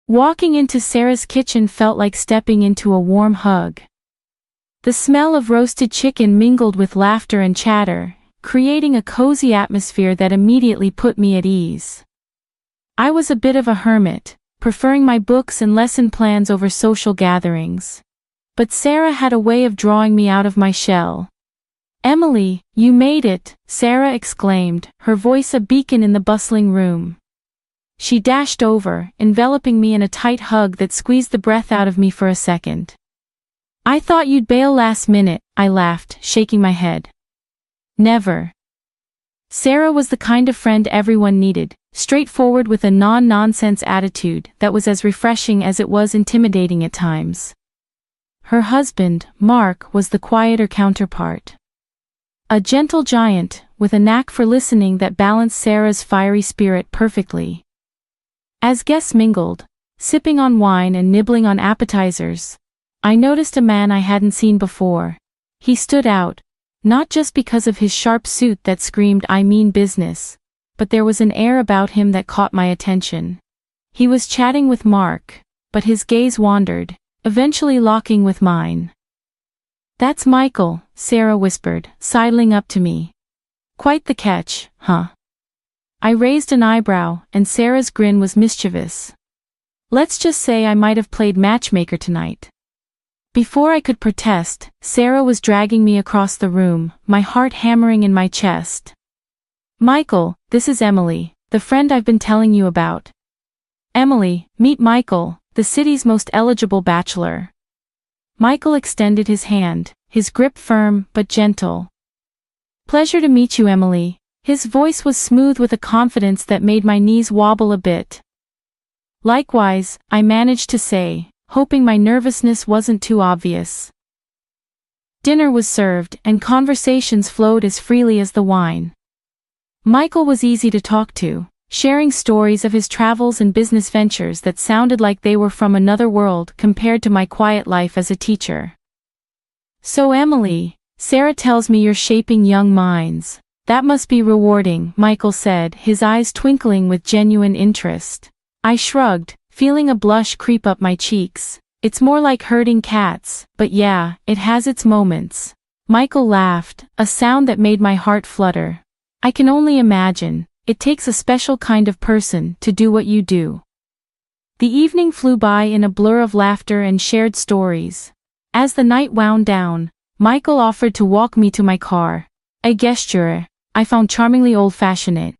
Walking into Sarah's kitchen felt like stepping into a warm hug. The smell of roasted chicken mingled with laughter and chatter, creating a cozy atmosphere that immediately put me at ease. I was a bit of a hermit, preferring my books and lesson plans over social gatherings. But Sarah had a way of drawing me out of my shell. "Emily, you made it," Sarah exclaimed, her voice a beacon in the bustling room. She dashed over, enveloping me in a tight hug that squeezed the breath out of me for a second. "I thought you'd bail last minute," I laughed, shaking my head. "Never." Sarah was the kind of friend everyone needed, straightforward with a non-nonsense attitude that was as refreshing as it was intimidating at times. Her husband, Mark, was the quieter counterpart. A gentle giant, with a knack for listening that balanced Sarah's fiery spirit perfectly. As guests mingled, sipping on wine and nibbling on appetizers, I noticed a man I hadn't seen before. He stood out, not just because of his sharp suit that screamed "I mean business," but there was an air about him that caught my attention. He was chatting with Mark, but his gaze wandered, eventually locking with mine. "That's Michael," Sarah whispered, sidling up to me. "Quite the catch, huh?" I raised an eyebrow, and Sarah's grin was mischievous. "Let's just say I might have played matchmaker tonight." Before I could protest, Sarah was dragging me across the room, my heart hammering in my chest. "Michael, this is Emily, the friend I've been telling you about. Emily, meet Michael, the city's most eligible bachelor." Michael extended his hand, his grip firm but gentle. "Pleasure to meet you, Emily." His voice was smooth with a confidence that made my knees wobble a bit. "Likewise," I managed to say, hoping my nervousness wasn't too obvious. Dinner was served, and conversations flowed as freely as the wine. Michael was easy to talk to, sharing stories of his travels and business ventures that sounded like they were from another world compared to my quiet life as a teacher. "So Emily, Sarah tells me you're shaping young minds. That must be rewarding," Michael said, his eyes twinkling with genuine interest. I shrugged, feeling a blush creep up my cheeks. "It's more like herding cats, but yeah, it has its moments." Michael laughed, a sound that made my heart flutter. "I can only imagine. It takes a special kind of person to do what you do." The evening flew by in a blur of laughter and shared stories. As the night wound down, Michael offered to walk me to my car. A gesture I found charmingly old-fashioned.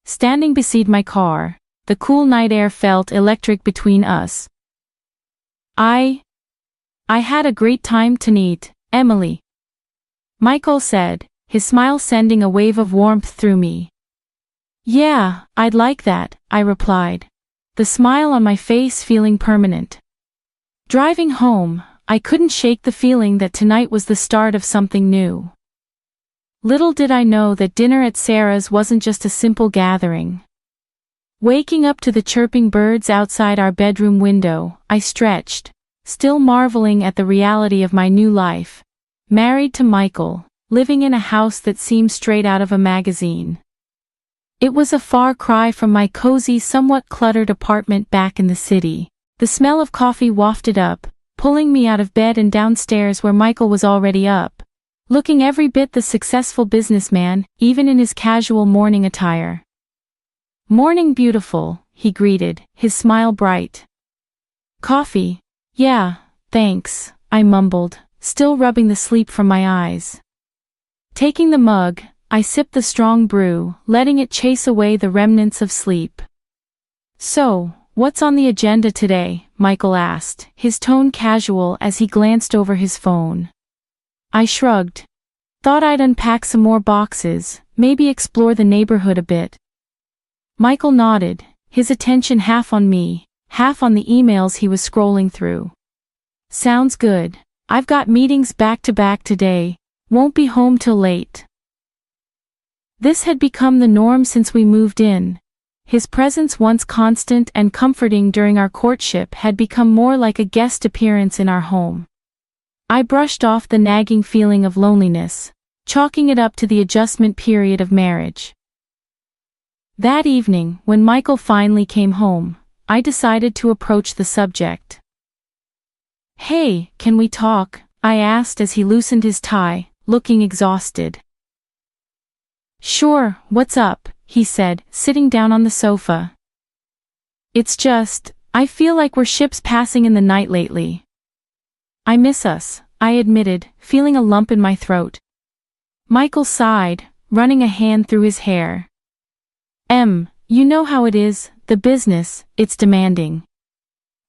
Standing beside my car, the cool night air felt electric between us. I had a great time tonight, Emily," Michael said, his smile sending a wave of warmth through me. "Yeah, I'd like that," I replied, the smile on my face feeling permanent. Driving home, I couldn't shake the feeling that tonight was the start of something new. Little did I know that dinner at Sarah's wasn't just a simple gathering. Waking up to the chirping birds outside our bedroom window, I stretched, still marveling at the reality of my new life. Married to Michael, living in a house that seemed straight out of a magazine. It was a far cry from my cozy, somewhat cluttered apartment back in the city. The smell of coffee wafted up, pulling me out of bed and downstairs where Michael was already up, looking every bit the successful businessman, even in his casual morning attire. "Morning beautiful," he greeted, his smile bright. "Coffee? Yeah, thanks," I mumbled, still rubbing the sleep from my eyes. Taking the mug, I sipped the strong brew, letting it chase away the remnants of sleep. "So, what's on the agenda today?" Michael asked, his tone casual as he glanced over his phone. I shrugged. "Thought I'd unpack some more boxes, maybe explore the neighborhood a bit." Michael nodded, his attention half on me, half on the emails he was scrolling through. "Sounds good. I've got meetings back to back today, won't be home till late." This had become the norm since we moved in. His presence, once constant and comforting during our courtship, had become more like a guest appearance in our home. I brushed off the nagging feeling of loneliness, chalking it up to the adjustment period of marriage. That evening, when Michael finally came home, I decided to approach the subject. "Hey, can we talk?" I asked as he loosened his tie, looking exhausted. "Sure, what's up?" he said, sitting down on the sofa. "It's just, I feel like we're ships passing in the night lately." "I miss us," I admitted, feeling a lump in my throat. Michael sighed, running a hand through his hair. You know how it is, the business, it's demanding.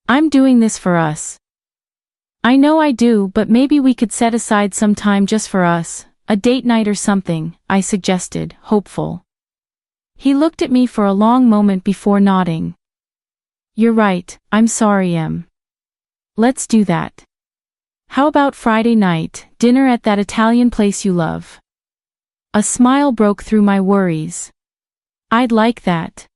I'm doing this for us." "I know I do, but maybe we could set aside some time just for us, a date night or something," I suggested, hopeful. He looked at me for a long moment before nodding. "You're right, I'm sorry, Em. Let's do that. How about Friday night, dinner at that Italian place you love?" A smile broke through my worries. "I'd like that."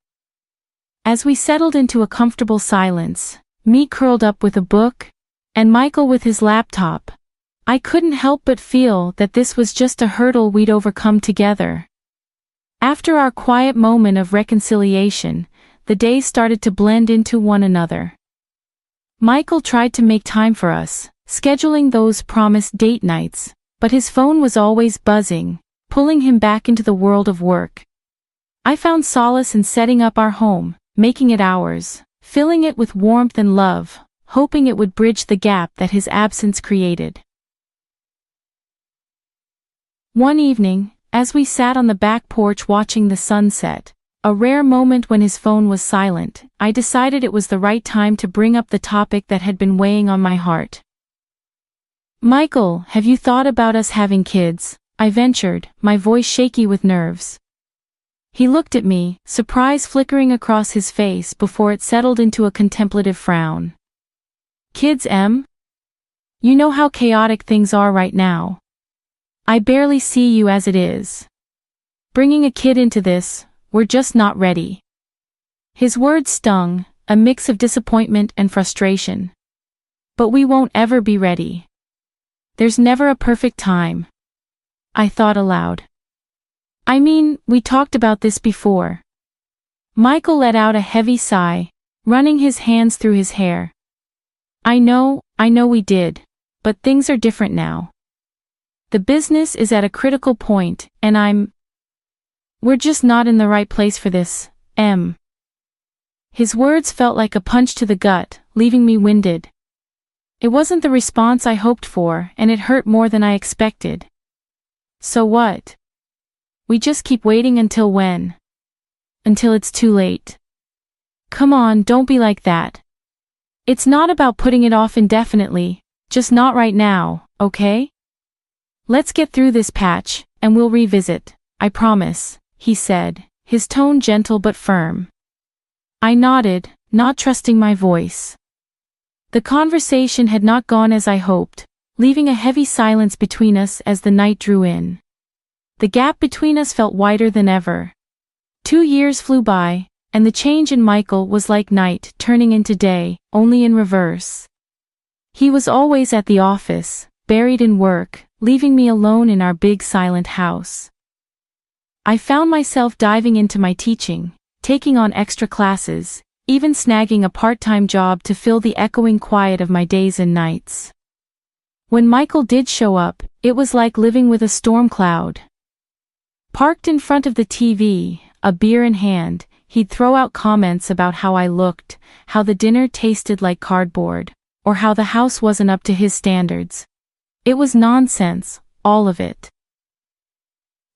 As we settled into a comfortable silence, me curled up with a book, and Michael with his laptop, I couldn't help but feel that this was just a hurdle we'd overcome together. After our quiet moment of reconciliation, the days started to blend into one another. Michael tried to make time for us, scheduling those promised date nights, but his phone was always buzzing, pulling him back into the world of work. I found solace in setting up our home, making it ours, filling it with warmth and love, hoping it would bridge the gap that his absence created. One evening, as we sat on the back porch watching the sunset, a rare moment when his phone was silent, I decided it was the right time to bring up the topic that had been weighing on my heart. "Michael, have you thought about us having kids?" I ventured, my voice shaky with nerves. He looked at me, surprise flickering across his face before it settled into a contemplative frown. "Kids, Em? You know how chaotic things are right now. I barely see you as it is. Bringing a kid into this, we're just not ready." His words stung, a mix of disappointment and frustration. "But we won't ever be ready. There's never a perfect time." I thought aloud. "I mean, we talked about this before." Michael let out a heavy sigh, running his hands through his hair. I know we did, but things are different now. The business is at a critical point, and we're just not in the right place for this, Em." His words felt like a punch to the gut, leaving me winded. It wasn't the response I hoped for, and it hurt more than I expected. "So what? We just keep waiting until when? Until it's too late." "Come on, don't be like that. It's not about putting it off indefinitely, just not right now, okay? Let's get through this patch, and we'll revisit, I promise," he said, his tone gentle but firm. I nodded, not trusting my voice. The conversation had not gone as I hoped, leaving a heavy silence between us as the night drew in. The gap between us felt wider than ever. 2 years flew by, and the change in Michael was like night turning into day, only in reverse. He was always at the office, buried in work, leaving me alone in our big silent house. I found myself diving into my teaching, taking on extra classes, even snagging a part-time job to fill the echoing quiet of my days and nights. When Michael did show up, it was like living with a storm cloud. Parked in front of the TV, a beer in hand, he'd throw out comments about how I looked, how the dinner tasted like cardboard, or how the house wasn't up to his standards. It was nonsense, all of it.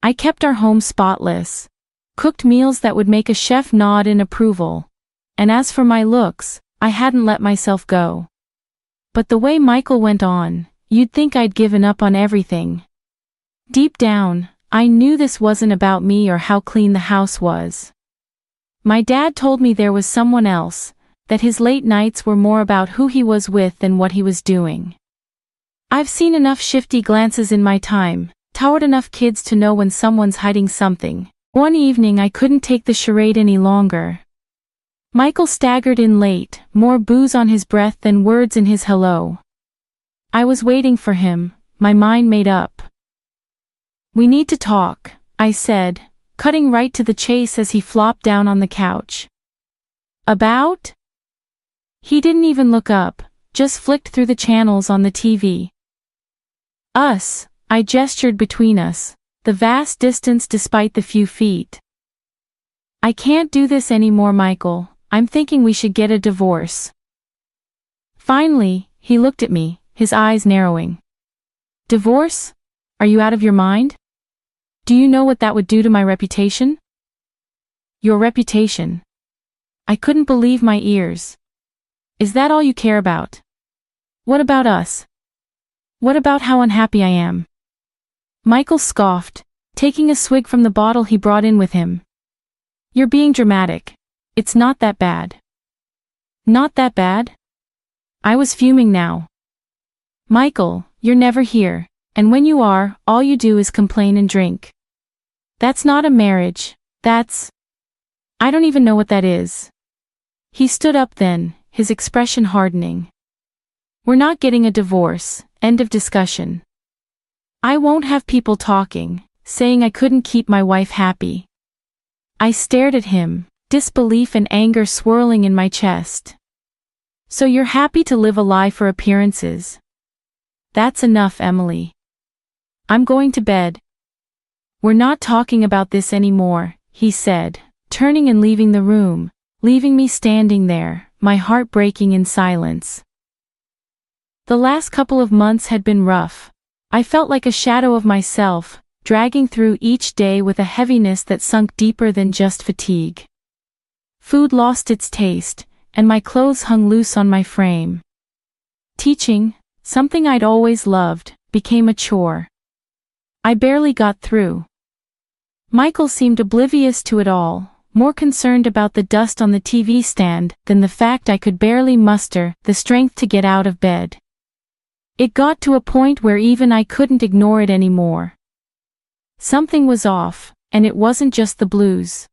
I kept our home spotless, cooked meals that would make a chef nod in approval, and as for my looks, I hadn't let myself go. But the way Michael went on, you'd think I'd given up on everything. Deep down, I knew this wasn't about me or how clean the house was. My dad told me there was someone else, that his late nights were more about who he was with than what he was doing. I've seen enough shifty glances in my time, towered enough kids to know when someone's hiding something. One evening I couldn't take the charade any longer. Michael staggered in late, more booze on his breath than words in his hello. I was waiting for him, my mind made up. "We need to talk," I said, cutting right to the chase as he flopped down on the couch. "About?" He didn't even look up, just flicked through the channels on the TV. Us, I gestured between us, the vast distance despite the few feet. I can't do this anymore, Michael. I'm thinking we should get a divorce. Finally, he looked at me, his eyes narrowing. Divorce? Are you out of your mind? Do you know what that would do to my reputation? Your reputation. I couldn't believe my ears. Is that all you care about? What about us? What about how unhappy I am? Michael scoffed, taking a swig from the bottle he brought in with him. You're being dramatic. It's not that bad. Not that bad? I was fuming now. Michael, you're never here, and when you are, all you do is complain and drink. That's not a marriage, I don't even know what that is. He stood up then, his expression hardening. We're not getting a divorce, end of discussion. I won't have people talking, saying I couldn't keep my wife happy. I stared at him, disbelief and anger swirling in my chest. So you're happy to live a lie for appearances? That's enough, Emily. I'm going to bed. We're not talking about this anymore, he said, turning and leaving the room, leaving me standing there, my heart breaking in silence. The last couple of months had been rough. I felt like a shadow of myself, dragging through each day with a heaviness that sunk deeper than just fatigue. Food lost its taste, and my clothes hung loose on my frame. Teaching, something I'd always loved, became a chore. I barely got through. Michael seemed oblivious to it all, more concerned about the dust on the TV stand than the fact I could barely muster the strength to get out of bed. It got to a point where even I couldn't ignore it anymore. Something was off, and it wasn't just the blues.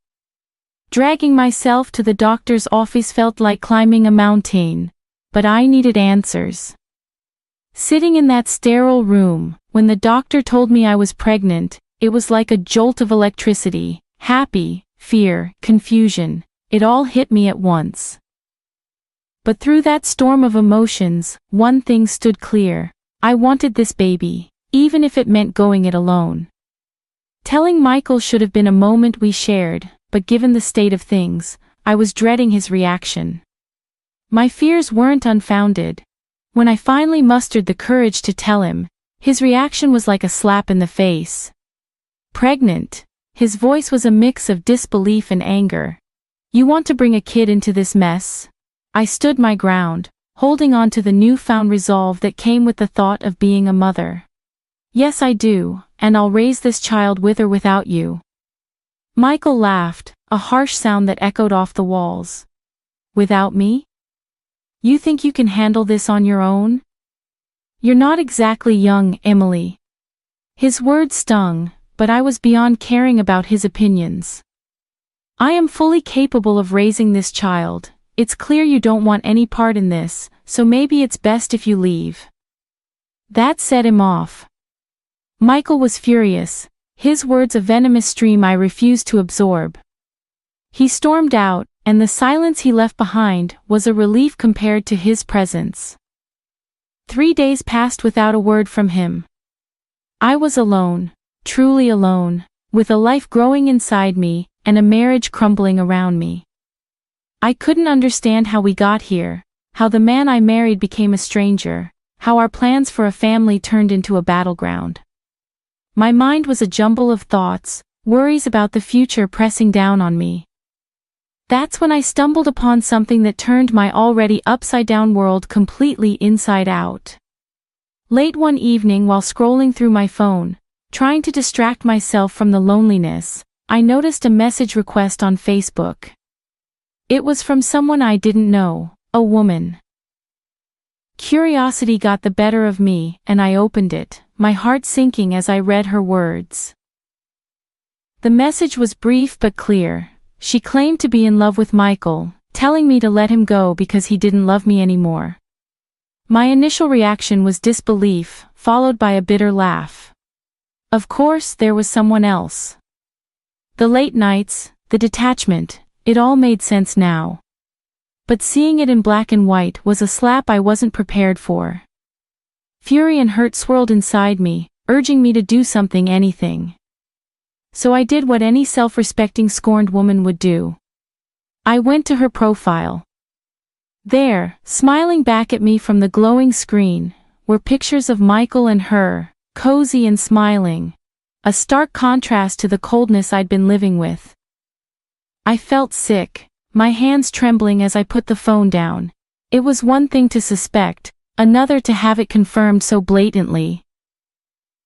Dragging myself to the doctor's office felt like climbing a mountain, but I needed answers. Sitting in that sterile room, when the doctor told me I was pregnant, it was like a jolt of electricity, happy, fear, confusion, it all hit me at once. But through that storm of emotions, one thing stood clear. I wanted this baby, even if it meant going it alone. Telling Michael should have been a moment we shared, but given the state of things, I was dreading his reaction. My fears weren't unfounded. When I finally mustered the courage to tell him, his reaction was like a slap in the face. Pregnant. His voice was a mix of disbelief and anger. You want to bring a kid into this mess? I stood my ground, holding on to the newfound resolve that came with the thought of being a mother. Yes, I do, and I'll raise this child with or without you. Michael laughed, a harsh sound that echoed off the walls. Without me? You think you can handle this on your own? You're not exactly young, Emily. His words stung, but I was beyond caring about his opinions. I am fully capable of raising this child. It's clear you don't want any part in this, so maybe it's best if you leave. That set him off. Michael was furious, his words a venomous stream I refused to absorb. He stormed out, and the silence he left behind was a relief compared to his presence. 3 days passed without a word from him. I was alone, truly alone, with a life growing inside me, and a marriage crumbling around me. I couldn't understand how we got here, how the man I married became a stranger, how our plans for a family turned into a battleground. My mind was a jumble of thoughts, worries about the future pressing down on me. That's when I stumbled upon something that turned my already upside-down world completely inside out. Late one evening while scrolling through my phone, trying to distract myself from the loneliness, I noticed a message request on Facebook. It was from someone I didn't know, a woman. Curiosity got the better of me, and I opened it, my heart sinking as I read her words. The message was brief but clear. She claimed to be in love with Michael, telling me to let him go because he didn't love me anymore. My initial reaction was disbelief, followed by a bitter laugh. Of course, there was someone else. The late nights, the detachment, it all made sense now. but seeing it in black and white was a slap I wasn't prepared for. Fury and hurt swirled inside me, urging me to do something, anything. So I did what any self-respecting scorned woman would do. I went to her profile. There, smiling back at me from the glowing screen, were pictures of Michael and her, cozy and smiling, a stark contrast to the coldness I'd been living with. I felt sick, my hands trembling as I put the phone down. It was one thing to suspect, another to have it confirmed so blatantly.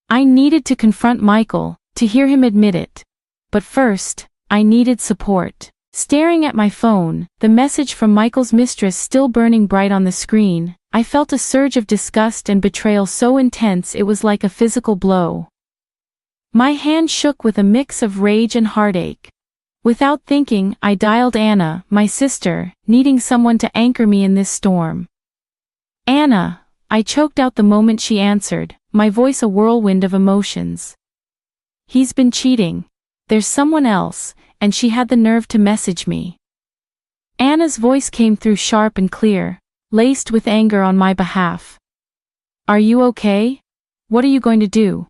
I needed to confront Michael, to hear him admit it. But first, I needed support. Staring at my phone, the message from Michael's mistress still burning bright on the screen, I felt a surge of disgust and betrayal so intense it was like a physical blow. My hand shook with a mix of rage and heartache. Without thinking, I dialed Anna, my sister, needing someone to anchor me in this storm. "Anna," I choked out the moment she answered, my voice a whirlwind of emotions. "He's been cheating. There's someone else, and she had the nerve to message me." Anna's voice came through sharp and clear, laced with anger on my behalf. "Are you okay? What are you going to do?"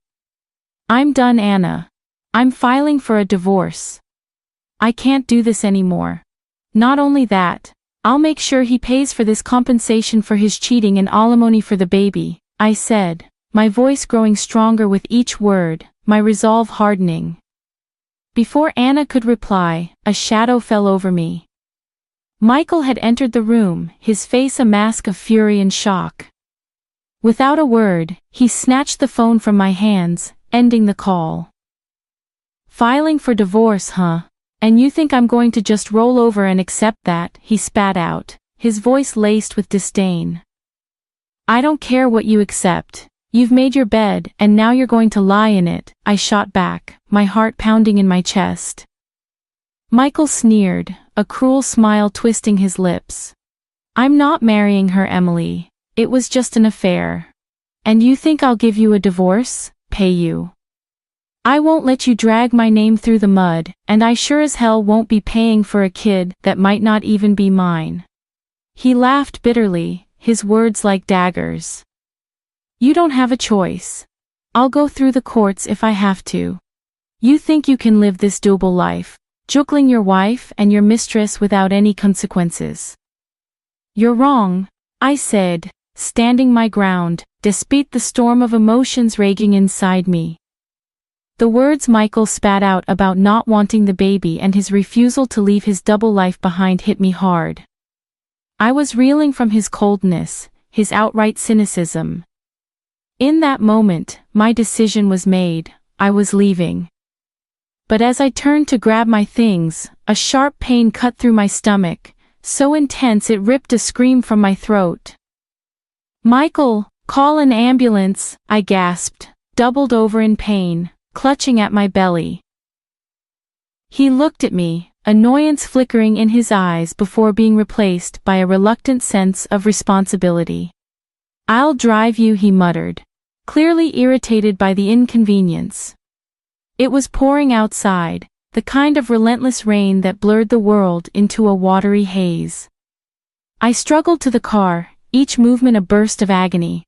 "I'm done, Anna. I'm filing for a divorce. I can't do this anymore. Not only that, I'll make sure he pays for this compensation for his cheating and alimony for the baby," I said, my voice growing stronger with each word, my resolve hardening. Before Anna could reply, a shadow fell over me. Michael had entered the room, his face a mask of fury and shock. Without a word, he snatched the phone from my hands, ending the call. "Filing for divorce, huh? And you think I'm going to just roll over and accept that?" he spat out, his voice laced with disdain. "I don't care what you accept. You've made your bed and now you're going to lie in it," I shot back, my heart pounding in my chest. Michael sneered, a cruel smile twisting his lips. "I'm not marrying her, Emily. It was just an affair. And you think I'll give you a divorce? Pay you? I won't let you drag my name through the mud, and I sure as hell won't be paying for a kid that might not even be mine." He laughed bitterly, his words like daggers. "You don't have a choice. I'll go through the courts if I have to. You think you can live this double life, juggling your wife and your mistress without any consequences? You're wrong," I said, standing my ground, despite the storm of emotions raging inside me. The words Michael spat out about not wanting the baby and his refusal to leave his double life behind hit me hard. I was reeling from his coldness, his outright cynicism. In that moment, my decision was made. I was leaving. But as I turned to grab my things, a sharp pain cut through my stomach, so intense it ripped a scream from my throat. "Michael, call an ambulance," I gasped, doubled over in pain, clutching at my belly. He looked at me, annoyance flickering in his eyes before being replaced by a reluctant sense of responsibility. "I'll drive you," he muttered, clearly irritated by the inconvenience. It was pouring outside, the kind of relentless rain that blurred the world into a watery haze. I struggled to the car, each movement a burst of agony.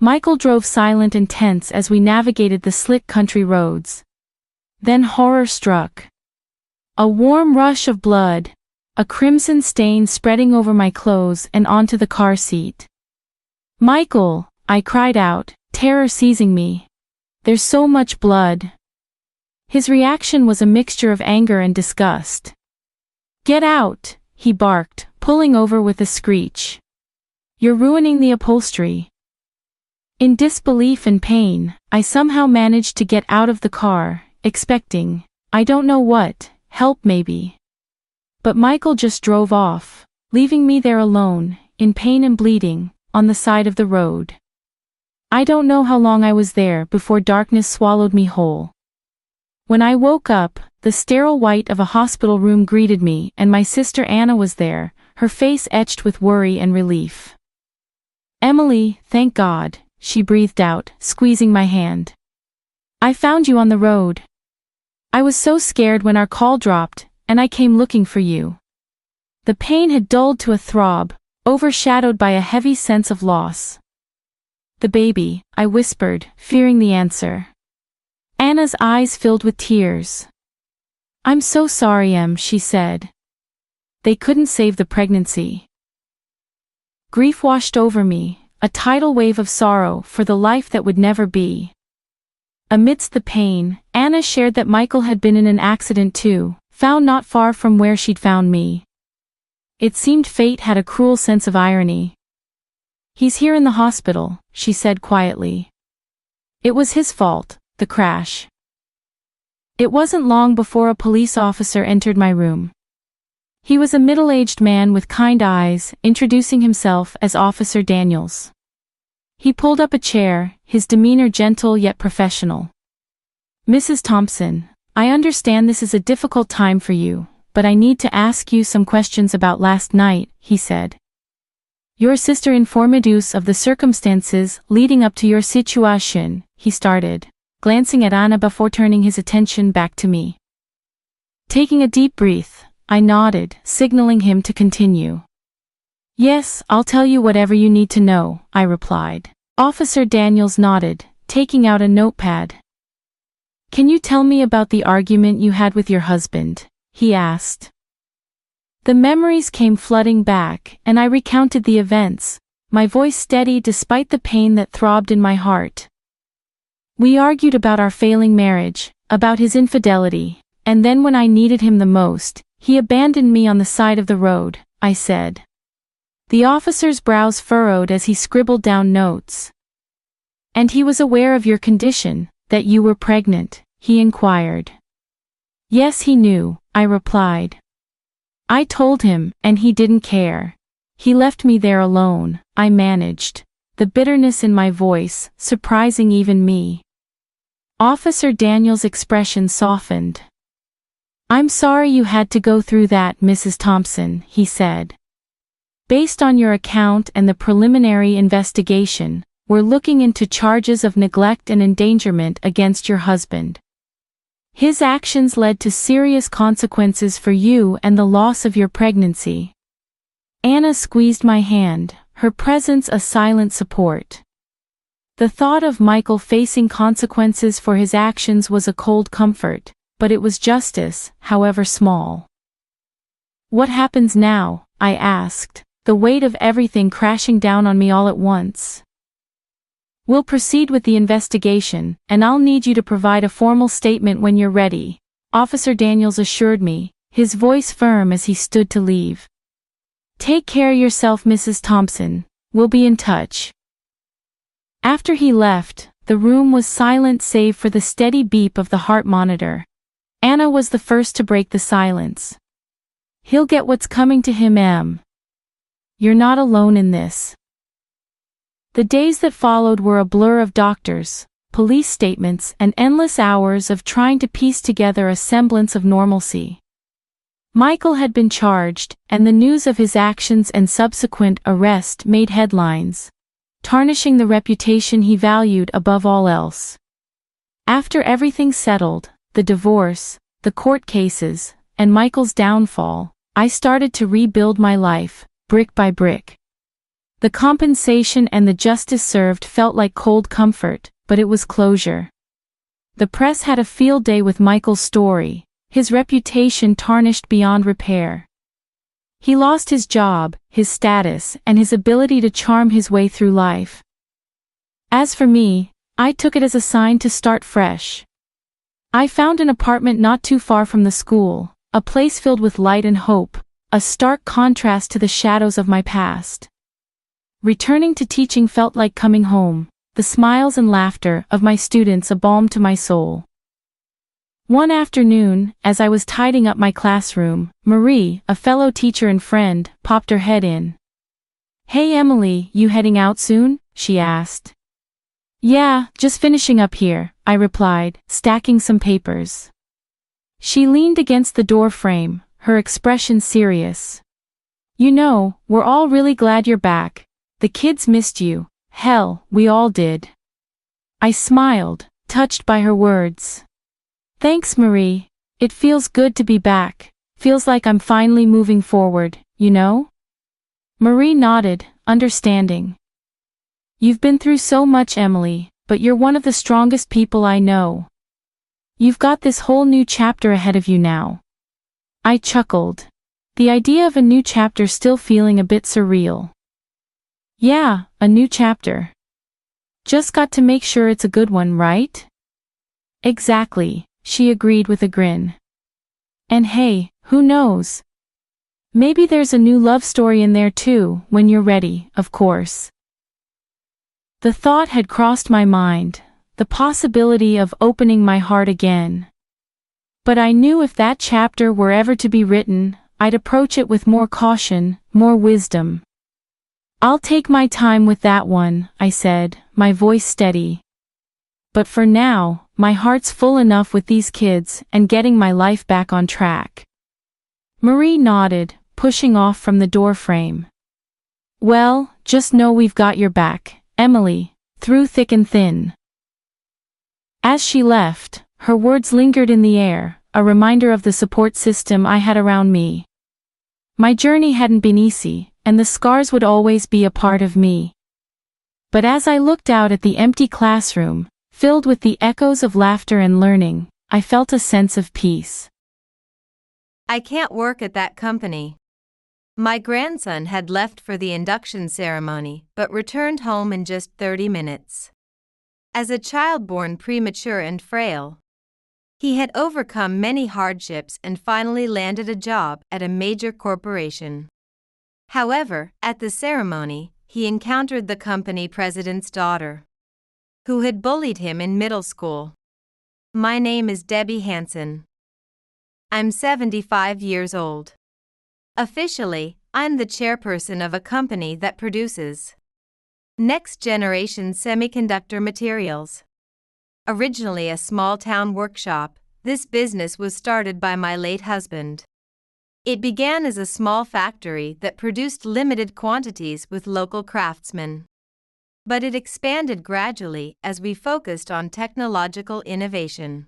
Michael drove silent and tense as we navigated the slick country roads. Then horror struck. A warm rush of blood, a crimson stain spreading over my clothes and onto the car seat. "Michael," I cried out, terror seizing me. "There's so much blood." His reaction was a mixture of anger and disgust. "Get out," he barked, pulling over with a screech. "You're ruining the upholstery." In disbelief and pain, I somehow managed to get out of the car, expecting, I don't know what, help maybe. But Michael just drove off, leaving me there alone, in pain and bleeding, on the side of the road. I don't know how long I was there before darkness swallowed me whole. When I woke up, the sterile white of a hospital room greeted me and my sister Anna was there, her face etched with worry and relief. "Emily, thank God," she breathed out, squeezing my hand. "I found you on the road. I was so scared when our call dropped, and I came looking for you." The pain had dulled to a throb, overshadowed by a heavy sense of loss. "The baby," I whispered, fearing the answer. Anna's eyes filled with tears. "I'm so sorry, Em," she said. "They couldn't save the pregnancy." Grief washed over me, a tidal wave of sorrow for the life that would never be. Amidst the pain, Anna shared that Michael had been in an accident too, found not far from where she'd found me. It seemed fate had a cruel sense of irony. "He's here in the hospital," she said quietly. "It was his fault, the crash." It wasn't long before a police officer entered my room. He was a middle-aged man with kind eyes, introducing himself as Officer Daniels. He pulled up a chair, his demeanor gentle yet professional. "Mrs. Thompson, I understand this is a difficult time for you, but I need to ask you some questions about last night," he said. "Your sister informed us of the circumstances leading up to your situation," he started, glancing at Anna before turning his attention back to me. Taking a deep breath, I nodded, signaling him to continue. "Yes, I'll tell you whatever you need to know," I replied. Officer Daniels nodded, taking out a notepad. "Can you tell me about the argument you had with your husband?" he asked. The memories came flooding back, and I recounted the events, my voice steady despite the pain that throbbed in my heart. "We argued about our failing marriage, about his infidelity, and then when I needed him the most, he abandoned me on the side of the road," I said. The officer's brows furrowed as he scribbled down notes. "And he was aware of your condition, that you were pregnant?" he inquired. "Yes, he knew," I replied. "I told him, and he didn't care. He left me there alone," I managed, the bitterness in my voice surprising even me. Officer Daniels' expression softened. "I'm sorry you had to go through that, Mrs. Thompson," he said. "Based on your account and the preliminary investigation, we're looking into charges of neglect and endangerment against your husband. His actions led to serious consequences for you and the loss of your pregnancy." Anna squeezed my hand, her presence a silent support. The thought of Michael facing consequences for his actions was a cold comfort, but it was justice, however small. "What happens now?" I asked, the weight of everything crashing down on me all at once. "We'll proceed with the investigation, and I'll need you to provide a formal statement when you're ready," Officer Daniels assured me, his voice firm as he stood to leave. "Take care of yourself, Mrs. Thompson. We'll be in touch." After he left, the room was silent save for the steady beep of the heart monitor. Anna was the first to break the silence. "He'll get what's coming to him, Em. You're not alone in this." The days that followed were a blur of doctors, police statements, and endless hours of trying to piece together a semblance of normalcy. Michael had been charged, and the news of his actions and subsequent arrest made headlines, tarnishing the reputation he valued above all else. After everything settled, the divorce, the court cases, and Michael's downfall, I started to rebuild my life, brick by brick. The compensation and the justice served felt like cold comfort, but it was closure. The press had a field day with Michael's story, his reputation tarnished beyond repair. He lost his job, his status, and his ability to charm his way through life. As for me, I took it as a sign to start fresh. I found an apartment not too far from the school, a place filled with light and hope, a stark contrast to the shadows of my past. Returning to teaching felt like coming home, the smiles and laughter of my students a balm to my soul. One afternoon, as I was tidying up my classroom, Marie, a fellow teacher and friend, popped her head in. "Hey Emily, you heading out soon?" she asked. "Yeah, just finishing up here," I replied, stacking some papers. She leaned against the door frame, her expression serious. "You know, we're all really glad you're back. The kids missed you. Hell, we all did." I smiled, touched by her words. "Thanks, Marie. It feels good to be back. Feels like I'm finally moving forward, you know? Marie nodded, understanding. You've been through so much, Emily, but you're one of the strongest people I know. You've got this whole new chapter ahead of you now. I chuckled. The idea of a new chapter still feeling a bit surreal. Yeah, a new chapter. Just got to make sure it's a good one, right? Exactly, she agreed with a grin. And hey, who knows? Maybe there's a new love story in there too, when you're ready, of course. The thought had crossed my mind, the possibility of opening my heart again. But I knew if that chapter were ever to be written, I'd approach it with more caution, more wisdom. I'll take my time with that one, I said, my voice steady. But for now, my heart's full enough with these kids and getting my life back on track. Marie nodded, pushing off from the doorframe. Well, just know we've got your back, Emily, through thick and thin. As she left, her words lingered in the air, a reminder of the support system I had around me. My journey hadn't been easy, and the scars would always be a part of me. But as I looked out at the empty classroom, filled with the echoes of laughter and learning, I felt a sense of peace. I can't work at that company. My grandson had left for the induction ceremony but returned home in just 30 minutes. As a child born premature and frail, he had overcome many hardships and finally landed a job at a major corporation. However, at the ceremony, he encountered the company president's daughter, who had bullied him in middle school. My name is Debbie Hansen. I'm 75 years old. Officially, I'm the chairperson of a company that produces next-generation semiconductor materials. Originally a small-town workshop, this business was started by my late husband. It began as a small factory that produced limited quantities with local craftsmen. But it expanded gradually as we focused on technological innovation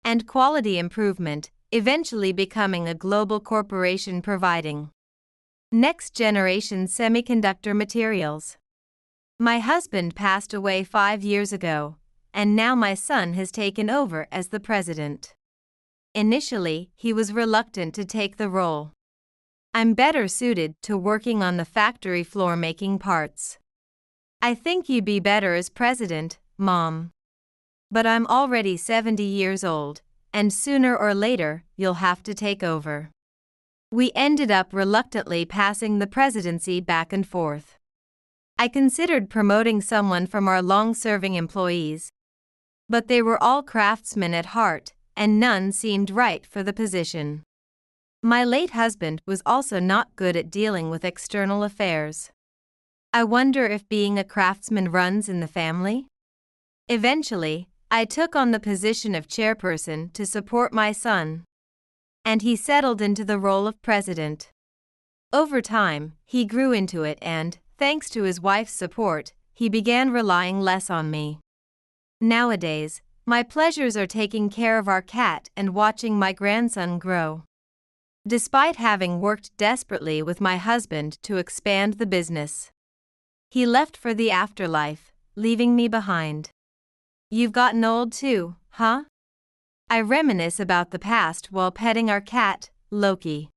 and quality improvement, eventually becoming a global corporation providing next-generation semiconductor materials. My husband passed away 5 years ago, and now my son has taken over as the president. Initially, he was reluctant to take the role. I'm better suited to working on the factory floor making parts. I think you'd be better as president, Mom. But I'm already 70 years old, and sooner or later, you'll have to take over. We ended up reluctantly passing the presidency back and forth. I considered promoting someone from our long-serving employees, but they were all craftsmen at heart, and none seemed right for the position. My late husband was also not good at dealing with external affairs. I wonder if being a craftsman runs in the family? Eventually, I took on the position of chairperson to support my son, and he settled into the role of president. Over time, he grew into it and, thanks to his wife's support, he began relying less on me. Nowadays, my pleasures are taking care of our cat and watching my grandson grow. Despite having worked desperately with my husband to expand the business, he left for the afterlife, leaving me behind. You've gotten old too, huh? I reminisce about the past while petting our cat, Loki.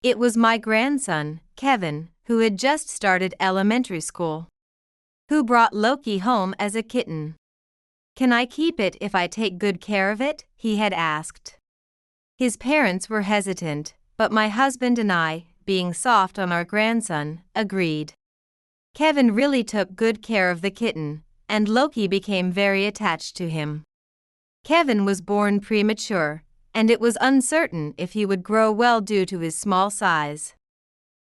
It was my grandson, Kevin, who had just started elementary school, who brought Loki home as a kitten. Can I keep it if I take good care of it? He had asked. His parents were hesitant, but my husband and I, being soft on our grandson, agreed. Kevin really took good care of the kitten, and Loki became very attached to him. Kevin was born premature, and it was uncertain if he would grow well due to his small size.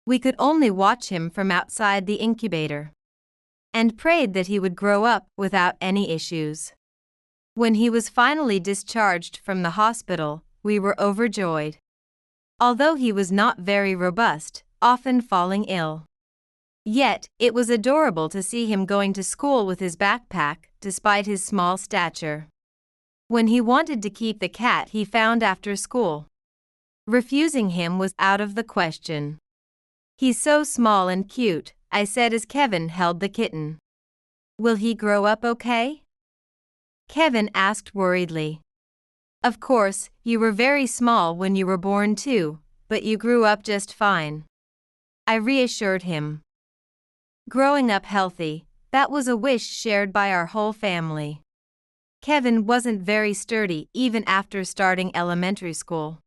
We could only watch him from outside the incubator, and prayed that he would grow up without any issues. When he was finally discharged from the hospital, we were overjoyed. Although he was not very robust, often falling ill. Yet, it was adorable to see him going to school with his backpack, despite his small stature. When he wanted to keep the cat he found after school, refusing him was out of the question. He's so small and cute, I said as Kevin held the kitten. Will he grow up okay? Kevin asked worriedly. Of course, you were very small when you were born too, but you grew up just fine. I reassured him. Growing up healthy, that was a wish shared by our whole family. Kevin wasn't very sturdy even after starting elementary school,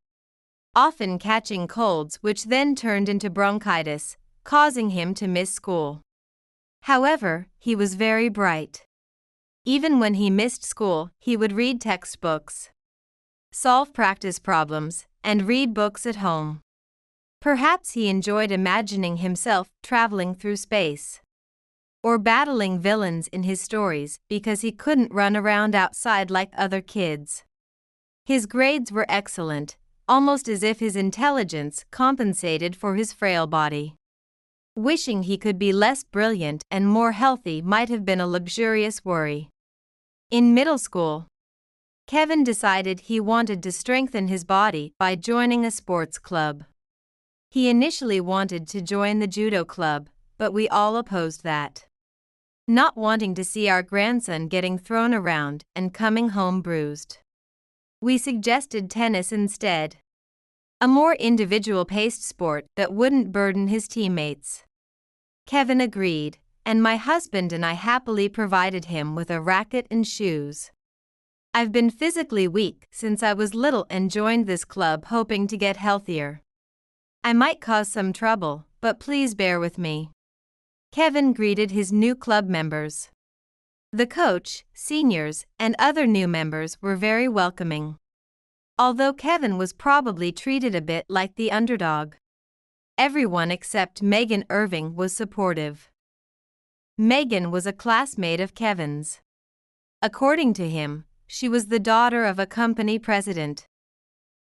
often catching colds which then turned into bronchitis, causing him to miss school. However, he was very bright. Even when he missed school, he would read textbooks, solve practice problems, and read books at home. Perhaps he enjoyed imagining himself traveling through space, or battling villains in his stories because he couldn't run around outside like other kids. His grades were excellent, almost as if his intelligence compensated for his frail body. Wishing he could be less brilliant and more healthy might have been a luxurious worry. In middle school, Kevin decided he wanted to strengthen his body by joining a sports club. He initially wanted to join the judo club, but we all opposed that, not wanting to see our grandson getting thrown around and coming home bruised. We suggested tennis instead, a more individual-paced sport that wouldn't burden his teammates. Kevin agreed, and my husband and I happily provided him with a racket and shoes. I've been physically weak since I was little and joined this club hoping to get healthier. I might cause some trouble, but please bear with me. Kevin greeted his new club members. The coach, seniors, and other new members were very welcoming, although Kevin was probably treated a bit like the underdog. Everyone except Megan Irving was supportive. Megan was a classmate of Kevin's. According to him, she was the daughter of a company president,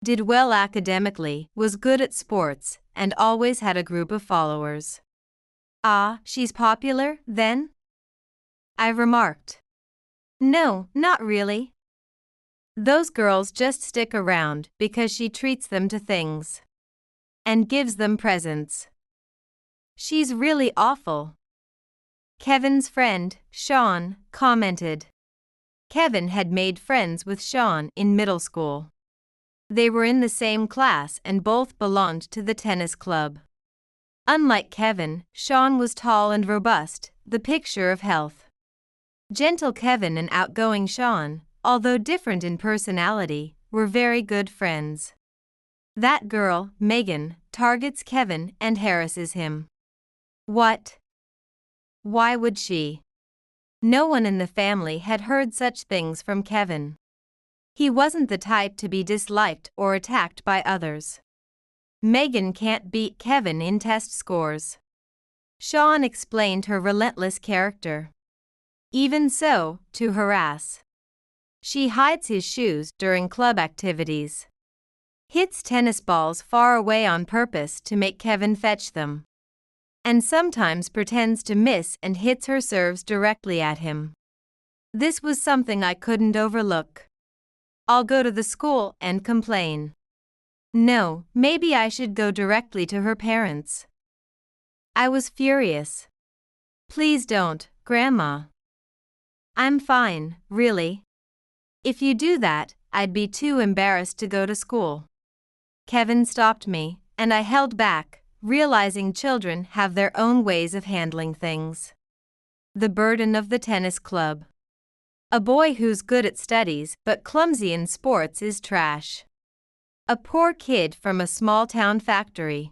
did well academically, was good at sports, and always had a group of followers. Ah, she's popular, then? I remarked. No, not really. Those girls just stick around because she treats them to things and gives them presents. She's really awful. Kevin's friend, Sean, commented. Kevin had made friends with Sean in middle school. They were in the same class and both belonged to the tennis club. Unlike Kevin, Sean was tall and robust, the picture of health. Gentle Kevin and outgoing Sean, although different in personality, were very good friends. That girl, Megan, targets Kevin and harasses him. What? Why would she? No one in the family had heard such things from Kevin. He wasn't the type to be disliked or attacked by others. Megan can't beat Kevin in test scores. Sean explained her relentless character. Even so, to harass. She hides his shoes during club activities, hits tennis balls far away on purpose to make Kevin fetch them, and sometimes pretends to miss and hits her serves directly at him. This was something I couldn't overlook. I'll go to the school and complain. No, maybe I should go directly to her parents. I was furious. Please don't, Grandma. I'm fine, really. If you do that, I'd be too embarrassed to go to school. Kevin stopped me, and I held back, realizing children have their own ways of handling things. The burden of the tennis club. A boy who's good at studies but clumsy in sports is trash. A poor kid from a small-town factory.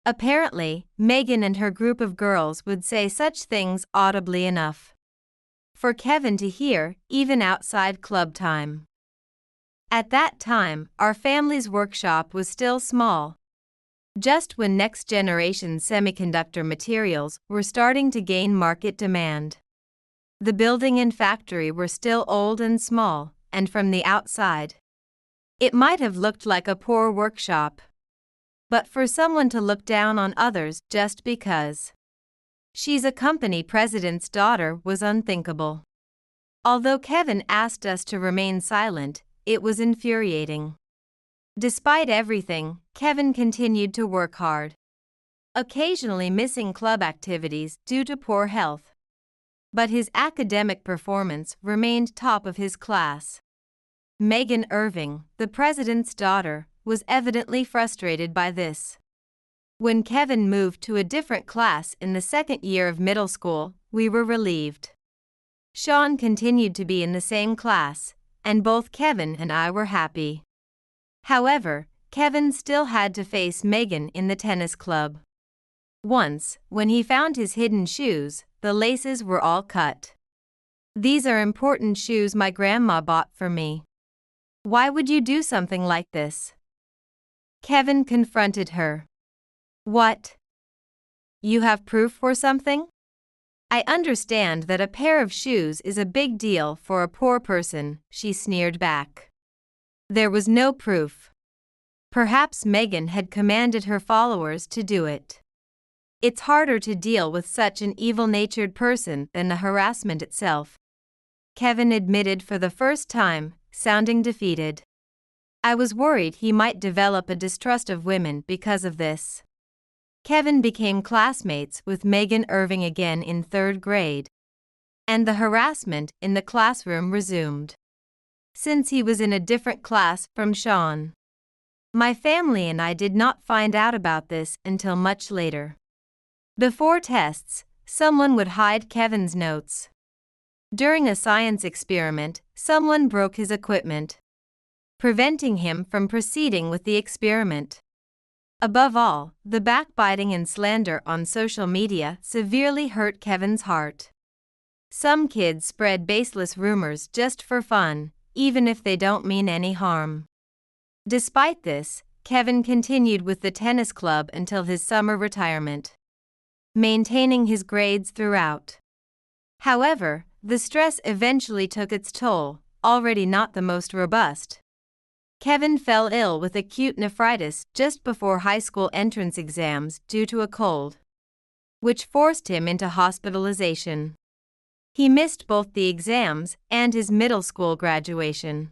Apparently, Megan and her group of girls would say such things audibly enough for Kevin to hear, even outside club time. At that time, our family's workshop was still small, just when next-generation semiconductor materials were starting to gain market demand. The building and factory were still old and small, and from the outside, it might have looked like a poor workshop. But for someone to look down on others just because she's a company president's daughter was unthinkable. Although Kevin asked us to remain silent, it was infuriating. Despite everything, Kevin continued to work hard. occasionally missing club activities due to poor health. But his academic performance remained top of his class. Megan Irving, the president's daughter, was evidently frustrated by this. When Kevin moved to a different class in the second year of middle school, we were relieved. Sean continued to be in the same class, and both Kevin and I were happy. However, Kevin still had to face Megan in the tennis club. Once, when he found his hidden shoes, the laces were all cut. "These are important shoes my grandma bought for me. Why would you do something like this?" Kevin confronted her. "What? You have proof for something? I understand that a pair of shoes is a big deal for a poor person," she sneered back. There was no proof. Perhaps Megan had commanded her followers to do it. It's harder to deal with such an evil-natured person than the harassment itself, Kevin admitted for the first time, sounding defeated. "I was worried he might develop a distrust of women because of this." Kevin became classmates with Megan Irving again in third grade, and the harassment in the classroom resumed. Since he was in a different class from Sean, my family and I did not find out about this until much later. Before tests, someone would hide Kevin's notes. During a science experiment, someone broke his equipment, preventing him from proceeding with the experiment. Above all, the backbiting and slander on social media severely hurt Kevin's heart. Some kids spread baseless rumors just for fun, even if they don't mean any harm. Despite this, Kevin continued with the tennis club until his summer retirement, maintaining his grades throughout. However, the stress eventually took its toll, already not the most robust. Kevin fell ill with acute nephritis just before high school entrance exams due to a cold, which forced him into hospitalization. He missed both the exams and his middle school graduation.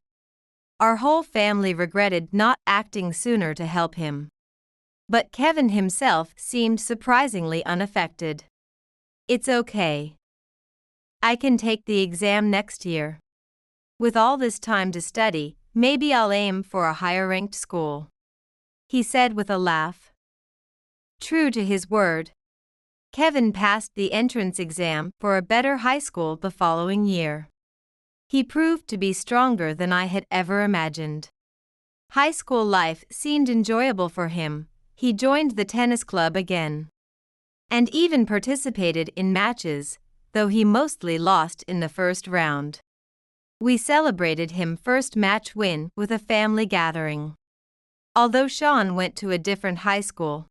Our whole family regretted not acting sooner to help him. But Kevin himself seemed surprisingly unaffected. "It's okay. I can take the exam next year. With all this time to study, maybe I'll aim for a higher-ranked school," he said with a laugh. True to his word, Kevin passed the entrance exam for a better high school the following year. He proved to be stronger than I had ever imagined. High school life seemed enjoyable for him. He joined the tennis club again, and even participated in matches, though he mostly lost in the first round. We celebrated his first match win with a family gathering. Although Sean went to a different high school,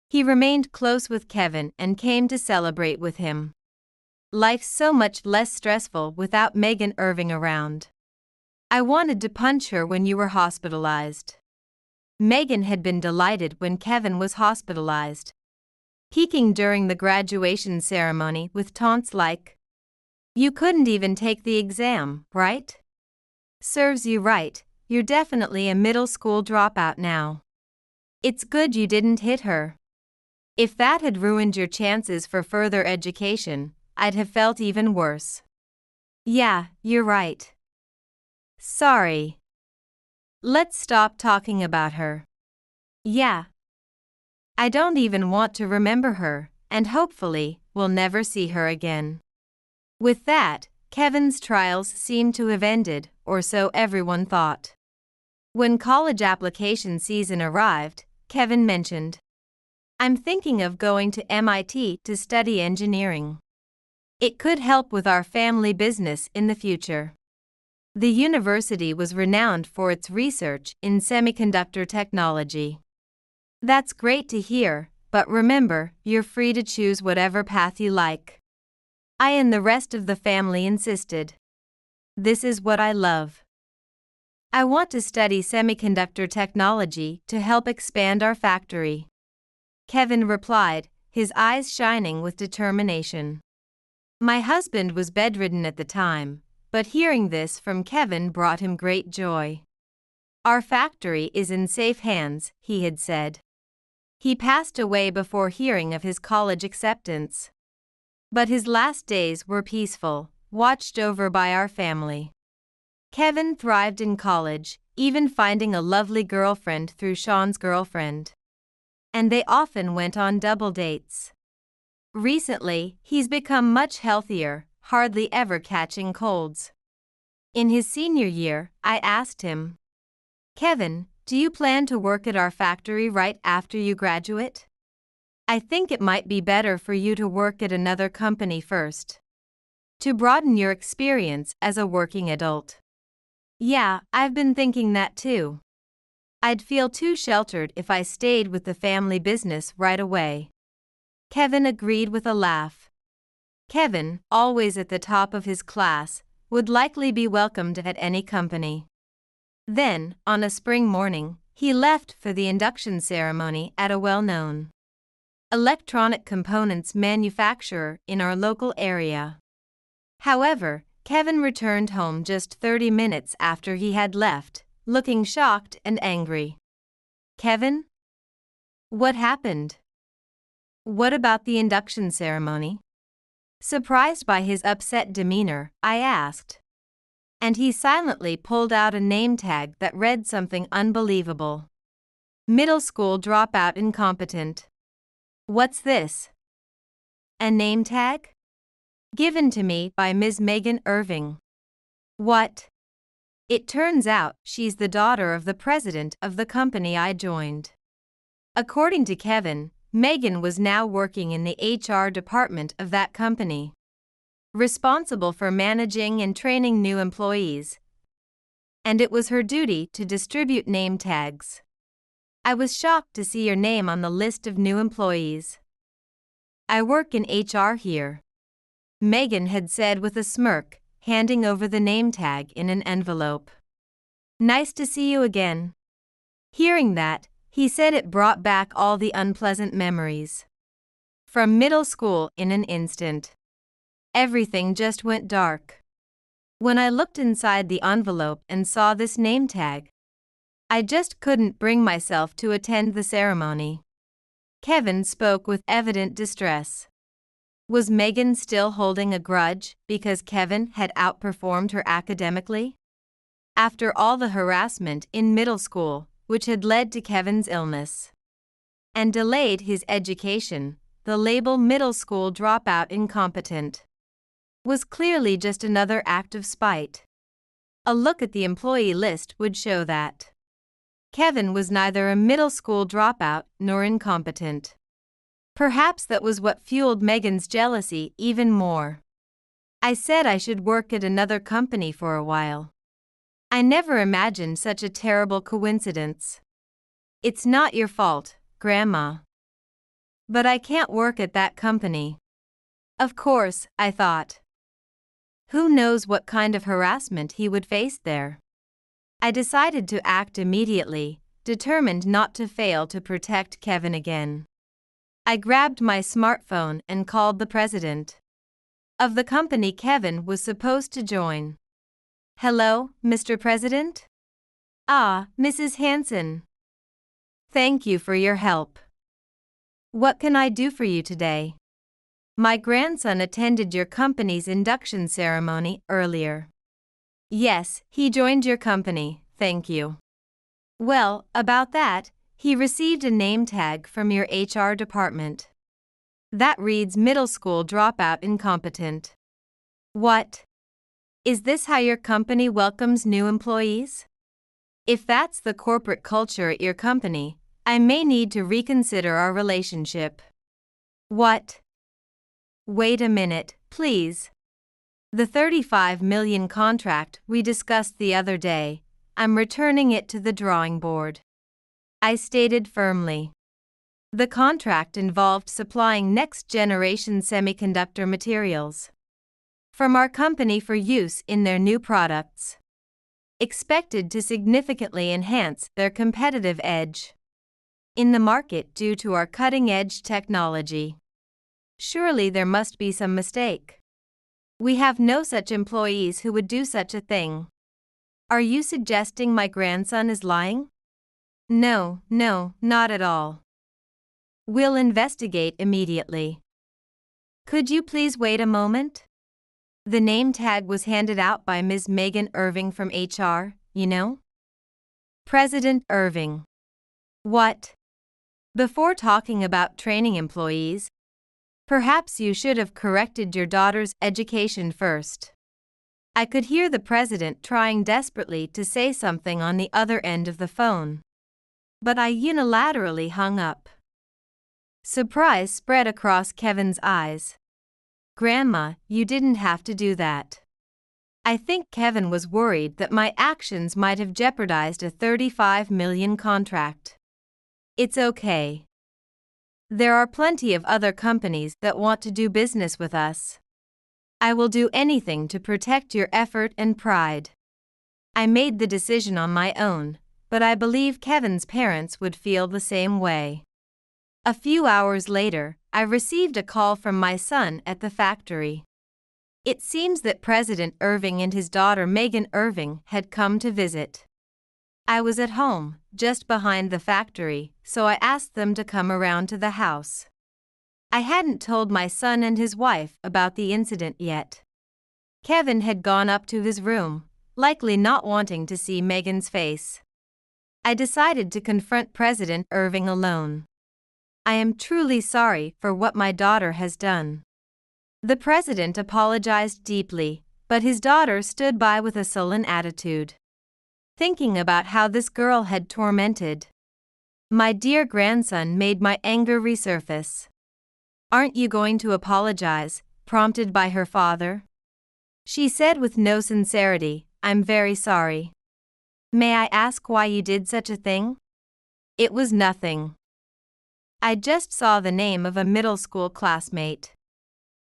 he remained close with Kevin and came to celebrate with him. Life's so much less stressful without Megan Irving around. "I wanted to punch her when you were hospitalized." Megan had been delighted when Kevin was hospitalized, peeking during the graduation ceremony with taunts like, "You couldn't even take the exam, right? Serves you right, you're definitely a middle school dropout now. It's good you didn't hit her. If that had ruined your chances for further education, I'd have felt even worse." "Yeah, you're right. Sorry. Let's stop talking about her." "Yeah. I don't even want to remember her, and hopefully, we'll never see her again." With that, Kevin's trials seemed to have ended, or so everyone thought. When college application season arrived, Kevin mentioned, "I'm thinking of going to MIT to study engineering. It could help with our family business in the future." The university was renowned for its research in semiconductor technology. "That's great to hear, but remember, you're free to choose whatever path you like." I and the rest of the family insisted. "This is what I love. I want to study semiconductor technology to help expand our factory," Kevin replied, his eyes shining with determination. My husband was bedridden at the time, but hearing this from Kevin brought him great joy. "Our factory is in safe hands," he had said. He passed away before hearing of his college acceptance. But his last days were peaceful, watched over by our family. Kevin thrived in college, even finding a lovely girlfriend through Sean's girlfriend. And they often went on double dates. Recently, he's become much healthier, hardly ever catching colds. In his senior year, I asked him, "Kevin, do you plan to work at our factory right after you graduate? I think it might be better for you to work at another company first, to broaden your experience as a working adult." "Yeah, I've been thinking that too. I'd feel too sheltered if I stayed with the family business right away." Kevin agreed with a laugh. Kevin, always at the top of his class, would likely be welcomed at any company. Then, on a spring morning, he left for the induction ceremony at a well-known electronic components manufacturer in our local area. However, Kevin returned home just 30 minutes after he had left, looking shocked and angry. "Kevin? What happened? What about the induction ceremony?" Surprised by his upset demeanor, I asked. And he silently pulled out a name tag that read something unbelievable. "Middle school dropout incompetent." "What's this? A name tag? Given to me by Ms. Megan Irving." "What?" It turns out she's the daughter of the president of the company I joined. According to Kevin, Megan was now working in the HR department of that company, responsible for managing and training new employees. And it was her duty to distribute name tags. "I was shocked to see your name on the list of new employees." "I work in HR here," Megan had said with a smirk, handing over the name tag in an envelope. "Nice to see you again." Hearing that, he said it brought back all the unpleasant memories from middle school in an instant. Everything just went dark. When I looked inside the envelope and saw this name tag, I just couldn't bring myself to attend the ceremony. Kevin spoke with evident distress. Was Megan still holding a grudge because Kevin had outperformed her academically? After all the harassment in middle school, which had led to Kevin's illness and delayed his education, the label "middle school dropout incompetent" was clearly just another act of spite. A look at the employee list would show that Kevin was neither a middle school dropout nor incompetent. Perhaps that was what fueled Megan's jealousy even more. I said I should work at another company for a while. I never imagined such a terrible coincidence. "It's not your fault, Grandma. But I can't work at that company." Of course, I thought. Who knows what kind of harassment he would face there? I decided to act immediately, determined not to fail to protect Kevin again. I grabbed my smartphone and called the president of the company Kevin was supposed to join. "Hello, Mr. President?" "Ah, Mrs. Hanson. Thank you for your help. What can I do for you today?" "My grandson attended your company's induction ceremony earlier." "Yes, he joined your company, thank you." "Well, about that, he received a name tag from your HR department that reads middle school dropout incompetent." "What? Is this how your company welcomes new employees?" "If that's the corporate culture at your company, I may need to reconsider our relationship." "What? Wait a minute, please. The $35 million contract we discussed the other day, I'm returning it to the drawing board," I stated firmly. The contract involved supplying next-generation semiconductor materials from our company for use in their new products, expected to significantly enhance their competitive edge in the market due to our cutting-edge technology. Surely there must be some mistake. We have no such employees who would do such a thing. Are you suggesting my grandson is lying? No, not at all. We'll investigate immediately. Could you please wait a moment? The name tag was handed out by Ms. Megan Irving from HR, you know? President Irving. What? Before talking about training employees, perhaps you should have corrected your daughter's education first. I could hear the president trying desperately to say something on the other end of the phone. But I unilaterally hung up. Surprise spread across Kevin's eyes. Grandma, you didn't have to do that. I think Kevin was worried that my actions might have jeopardized a $35 million contract. It's okay. There are plenty of other companies that want to do business with us. I will do anything to protect your effort and pride. I made the decision on my own, but I believe Kevin's parents would feel the same way. A few hours later, I received a call from my son at the factory. It seems that President Irving and his daughter Megan Irving had come to visit. I was at home, just behind the factory, so I asked them to come around to the house. I hadn't told my son and his wife about the incident yet. Kevin had gone up to his room, likely not wanting to see Megan's face. I decided to confront President Irving alone. I am truly sorry for what my daughter has done. The president apologized deeply, but his daughter stood by with a sullen attitude, thinking about how this girl had tormented. My dear grandson made my anger resurface. Aren't you going to apologize? Prompted by her father. She said with no sincerity, I'm very sorry. May I ask why you did such a thing? It was nothing. I just saw the name of a middle school classmate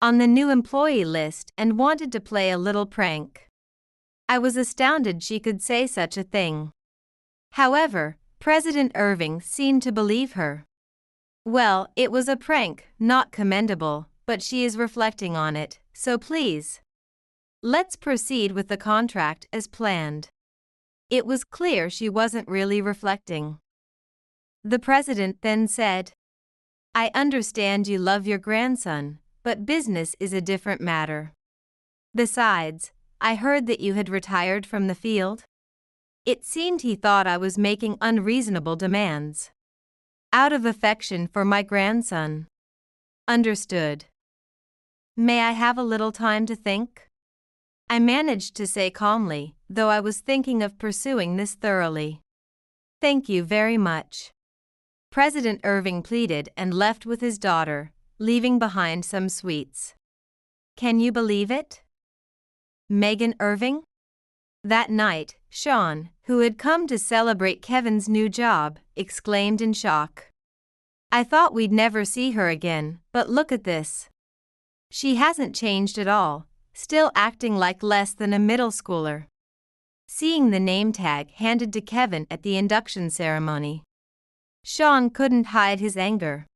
on the new employee list and wanted to play a little prank. I was astounded she could say such a thing. However, President Irving seemed to believe her. Well, it was a prank, not commendable, but she is reflecting on it, so please, let's proceed with the contract as planned. It was clear she wasn't really reflecting. The president then said, I understand you love your grandson, but business is a different matter. Besides, I heard that you had retired from the field. It seemed he thought I was making unreasonable demands out of affection for my grandson. Understood. May I have a little time to think? I managed to say calmly, though I was thinking of pursuing this thoroughly. Thank you very much. President Irving pleaded and left with his daughter, leaving behind some sweets. Can you believe it? Megan Irving? That night, Sean, who had come to celebrate Kevin's new job, exclaimed in shock. I thought we'd never see her again, but look at this. She hasn't changed at all, still acting like less than a middle schooler. Seeing the name tag handed to Kevin at the induction ceremony, Sean couldn't hide his anger.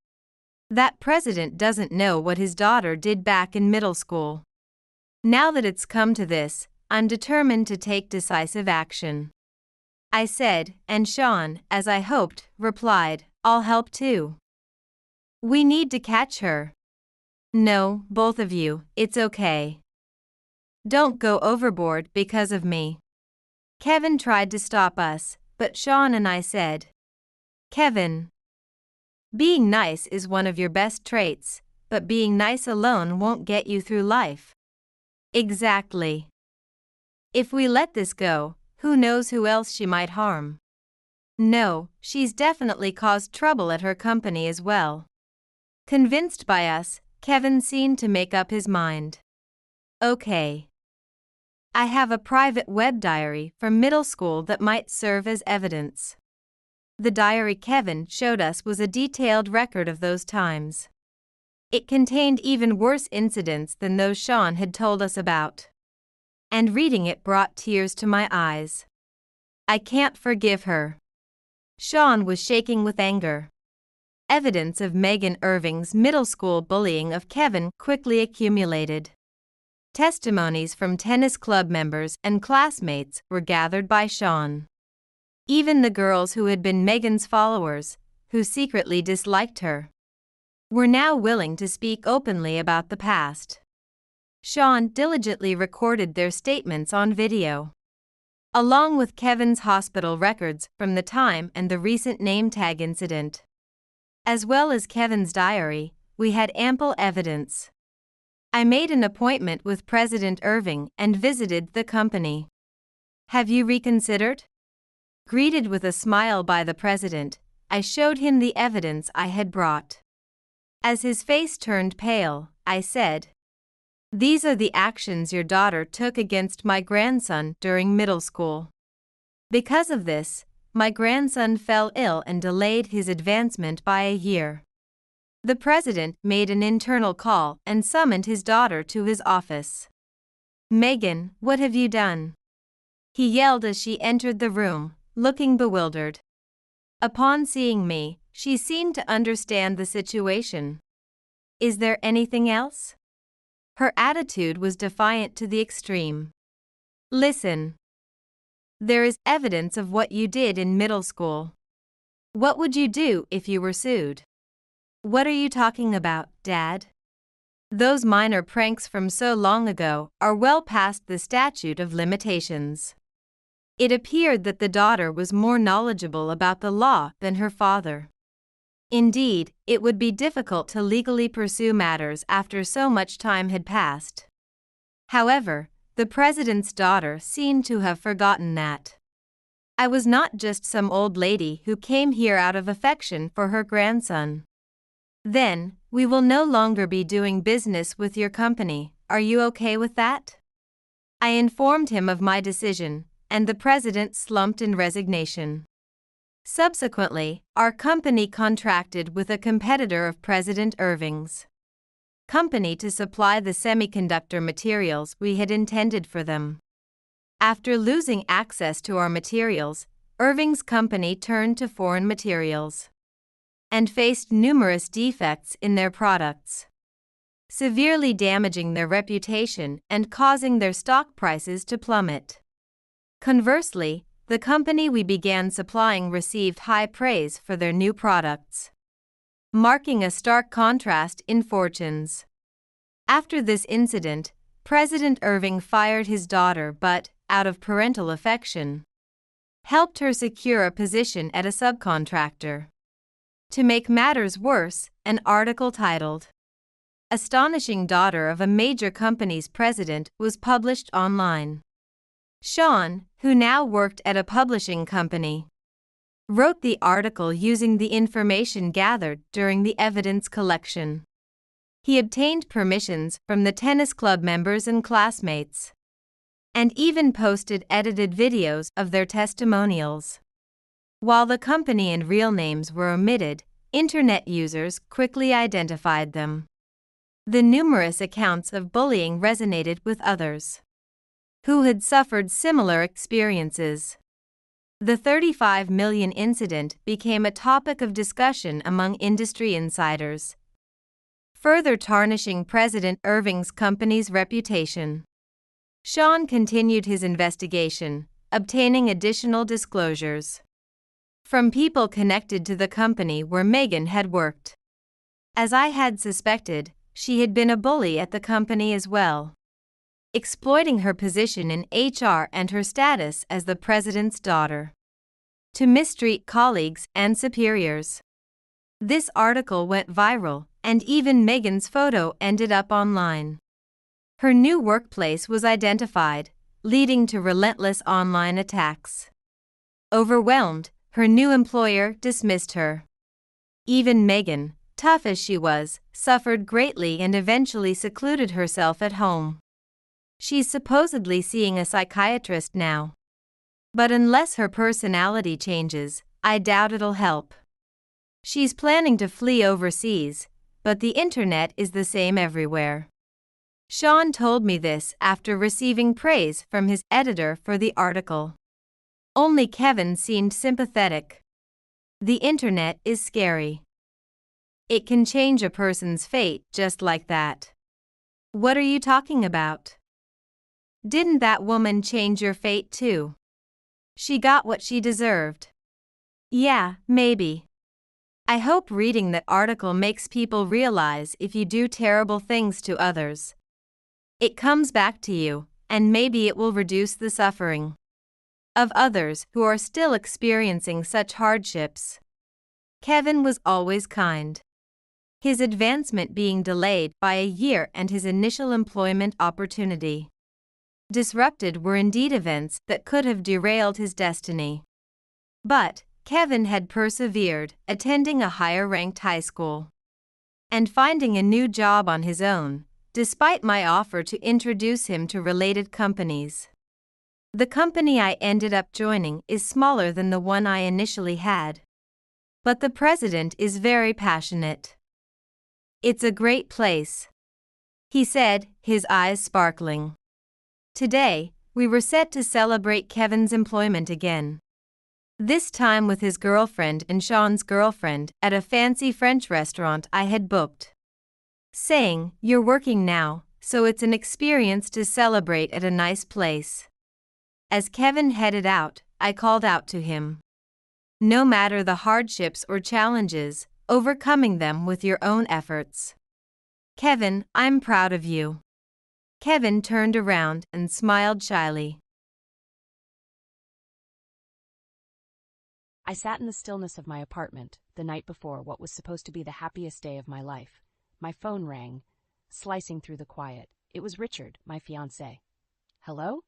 That president doesn't know what his daughter did back in middle school. Now that it's come to this, I'm determined to take decisive action. I said, and Sean, as I hoped, replied, I'll help too. We need to catch her. No, both of you, it's okay. Don't go overboard because of me. Kevin tried to stop us, but Sean and I said, Kevin, being nice is one of your best traits, but being nice alone won't get you through life. Exactly. If we let this go, who knows who else she might harm? No, she's definitely caused trouble at her company as well. Convinced by us, Kevin seemed to make up his mind. Okay. I have a private web diary from middle school that might serve as evidence. The diary Kevin showed us was a detailed record of those times. It contained even worse incidents than those Sean had told us about. And reading it brought tears to my eyes. I can't forgive her. Sean was shaking with anger. Evidence of Megan Irving's middle school bullying of Kevin quickly accumulated. Testimonies from tennis club members and classmates were gathered by Sean. Even the girls who had been Megan's followers, who secretly disliked her, were now willing to speak openly about the past. Sean diligently recorded their statements on video. Along with Kevin's hospital records from the time and the recent name tag incident. As well as Kevin's diary, we had ample evidence. I made an appointment with President Irving and visited the company. Have you reconsidered? Greeted with a smile by the president, I showed him the evidence I had brought. As his face turned pale, I said, "These are the actions your daughter took against my grandson during middle school. Because of this, my grandson fell ill and delayed his advancement by a year." The president made an internal call and summoned his daughter to his office. "Megan, what have you done?" he yelled as she entered the room, looking bewildered. Upon seeing me, she seemed to understand the situation. "Is there anything else?" Her attitude was defiant to the extreme. "Listen. There is evidence of what you did in middle school. What would you do if you were sued?" "What are you talking about, Dad? Those minor pranks from so long ago are well past the statute of limitations." It appeared that the daughter was more knowledgeable about the law than her father. Indeed, it would be difficult to legally pursue matters after so much time had passed. However, the president's daughter seemed to have forgotten that. "I was not just some old lady who came here out of affection for her grandson." "Then, we will no longer be doing business with your company. Are you okay with that?" I informed him of my decision, and the president slumped in resignation. Subsequently, our company contracted with a competitor of President Irving's company to supply the semiconductor materials we had intended for them. After losing access to our materials, Irving's company turned to foreign materials and faced numerous defects in their products, severely damaging their reputation and causing their stock prices to plummet. Conversely, the company we began supplying received high praise for their new products, marking a stark contrast in fortunes. After this incident, President Irving fired his daughter but, out of parental affection, helped her secure a position at a subcontractor. To make matters worse, an article titled, "Astonishing Daughter of a Major Company's President" was published online. Sean, who now worked at a publishing company, wrote the article using the information gathered during the evidence collection. He obtained permissions from the tennis club members and classmates, and even posted edited videos of their testimonials. While the company and real names were omitted, internet users quickly identified them. The numerous accounts of bullying resonated with others who had suffered similar experiences. The 35 million incident became a topic of discussion among industry insiders, further tarnishing President Irving's company's reputation. Sean continued his investigation, obtaining additional disclosures from people connected to the company where Megan had worked. As I had suspected, she had been a bully at the company as well, exploiting her position in HR and her status as the president's daughter to mistreat colleagues and superiors. This article went viral, and even Megan's photo ended up online. Her new workplace was identified, leading to relentless online attacks. Overwhelmed, her new employer dismissed her. Even Megan, tough as she was, suffered greatly and eventually secluded herself at home. She's supposedly seeing a psychiatrist now. But unless her personality changes, I doubt it'll help. She's planning to flee overseas, but the internet is the same everywhere. Sean told me this after receiving praise from his editor for the article. Only Kevin seemed sympathetic. The internet is scary. It can change a person's fate just like that. What are you talking about? Didn't that woman change your fate too? She got what she deserved. Yeah, maybe. I hope reading that article makes people realize if you do terrible things to others, it comes back to you, and maybe it will reduce the suffering of others who are still experiencing such hardships. Kevin was always kind. His advancement being delayed by a year and his initial employment opportunity disrupted were indeed events that could have derailed his destiny. But Kevin had persevered, attending a higher-ranked high school and finding a new job on his own, despite my offer to introduce him to related companies. The company I ended up joining is smaller than the one I initially had, but the president is very passionate. It's a great place, he said, his eyes sparkling. Today, we were set to celebrate Kevin's employment again. This time with his girlfriend and Sean's girlfriend at a fancy French restaurant I had booked. Saying, "You're working now, so it's an experience to celebrate at a nice place." As Kevin headed out, I called out to him. No matter the hardships or challenges, overcoming them with your own efforts. Kevin, I'm proud of you. Kevin turned around and smiled shyly. I sat in the stillness of my apartment the night before what was supposed to be the happiest day of my life. My phone rang, slicing through the quiet. It was Richard, my fiancé. "Hello?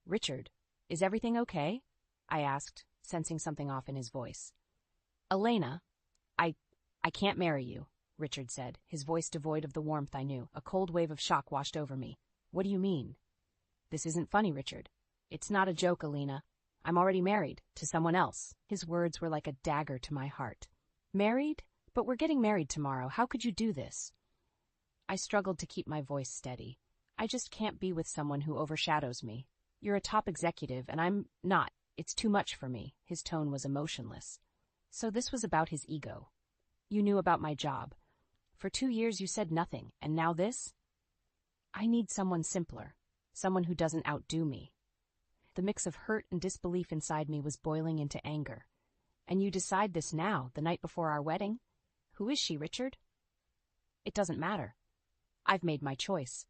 Richard, is everything okay?" I asked, sensing something off in his voice. "Elena, I can't marry you," Richard said, his voice devoid of the warmth I knew. A cold wave of shock washed over me. "What do you mean?" "This isn't funny, Richard. It's not a joke, Elena. I'm already married, to someone else." His words were like a dagger to my heart. "Married? But we're getting married tomorrow. How could you do this?" I struggled to keep my voice steady. "I just can't be with someone who overshadows me. You're a top executive, and I'm not. It's too much for me." His tone was emotionless. So this was about his ego. "You knew about my job. For 2 years you said nothing, and now this? I need someone simpler, someone who doesn't outdo me." The mix of hurt and disbelief inside me was boiling into anger. "And you decide this now, the night before our wedding? Who is she, Richard?" "It doesn't matter. I've made my choice."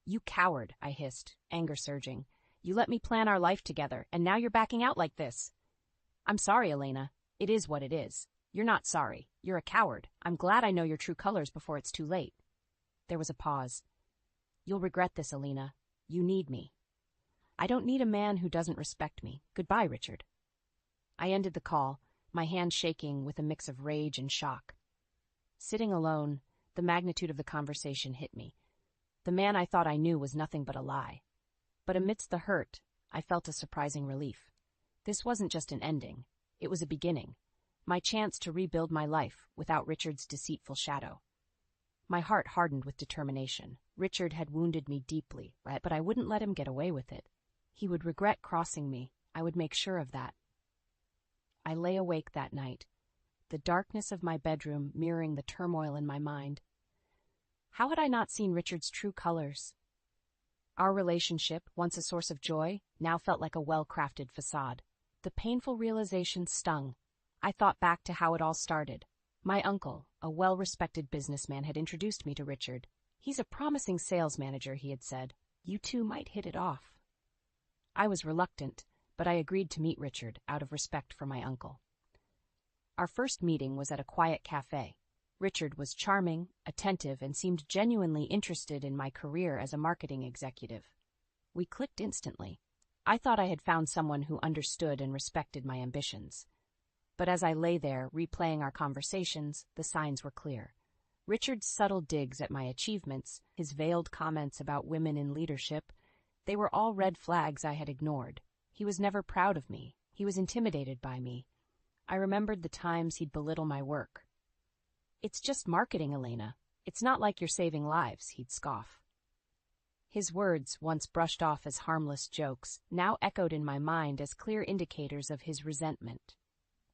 "You coward," I hissed, anger surging. "You let me plan our life together, and now you're backing out like this." "I'm sorry, Elena. It is what it is." "You're not sorry. You're a coward. I'm glad I know your true colors before it's too late." There was a pause. "You'll regret this, Elena. You need me." "I don't need a man who doesn't respect me. Goodbye, Richard." I ended the call, my hand shaking with a mix of rage and shock. Sitting alone, the magnitude of the conversation hit me. The man I thought I knew was nothing but a lie. But amidst the hurt, I felt a surprising relief. This wasn't just an ending. It was a beginning. My chance to rebuild my life without Richard's deceitful shadow. My heart hardened with determination. Richard had wounded me deeply, but I wouldn't let him get away with it. He would regret crossing me. I would make sure of that. I lay awake that night, the darkness of my bedroom mirroring the turmoil in my mind. How had I not seen Richard's true colors? Our relationship, once a source of joy, now felt like a well-crafted facade. The painful realization stung. I thought back to how it all started. My uncle, a well-respected businessman, had introduced me to Richard. "He's a promising sales manager," he had said. "You two might hit it off." I was reluctant, but I agreed to meet Richard out of respect for my uncle. Our first meeting was at a quiet cafe. Richard was charming, attentive, and seemed genuinely interested in my career as a marketing executive. We clicked instantly. I thought I had found someone who understood and respected my ambitions. But as I lay there, replaying our conversations, the signs were clear. Richard's subtle digs at my achievements, his veiled comments about women in leadership, they were all red flags I had ignored. He was never proud of me. He was intimidated by me. I remembered the times he'd belittle my work. "It's just marketing, Elena. It's not like you're saving lives," he'd scoff. His words, once brushed off as harmless jokes, now echoed in my mind as clear indicators of his resentment.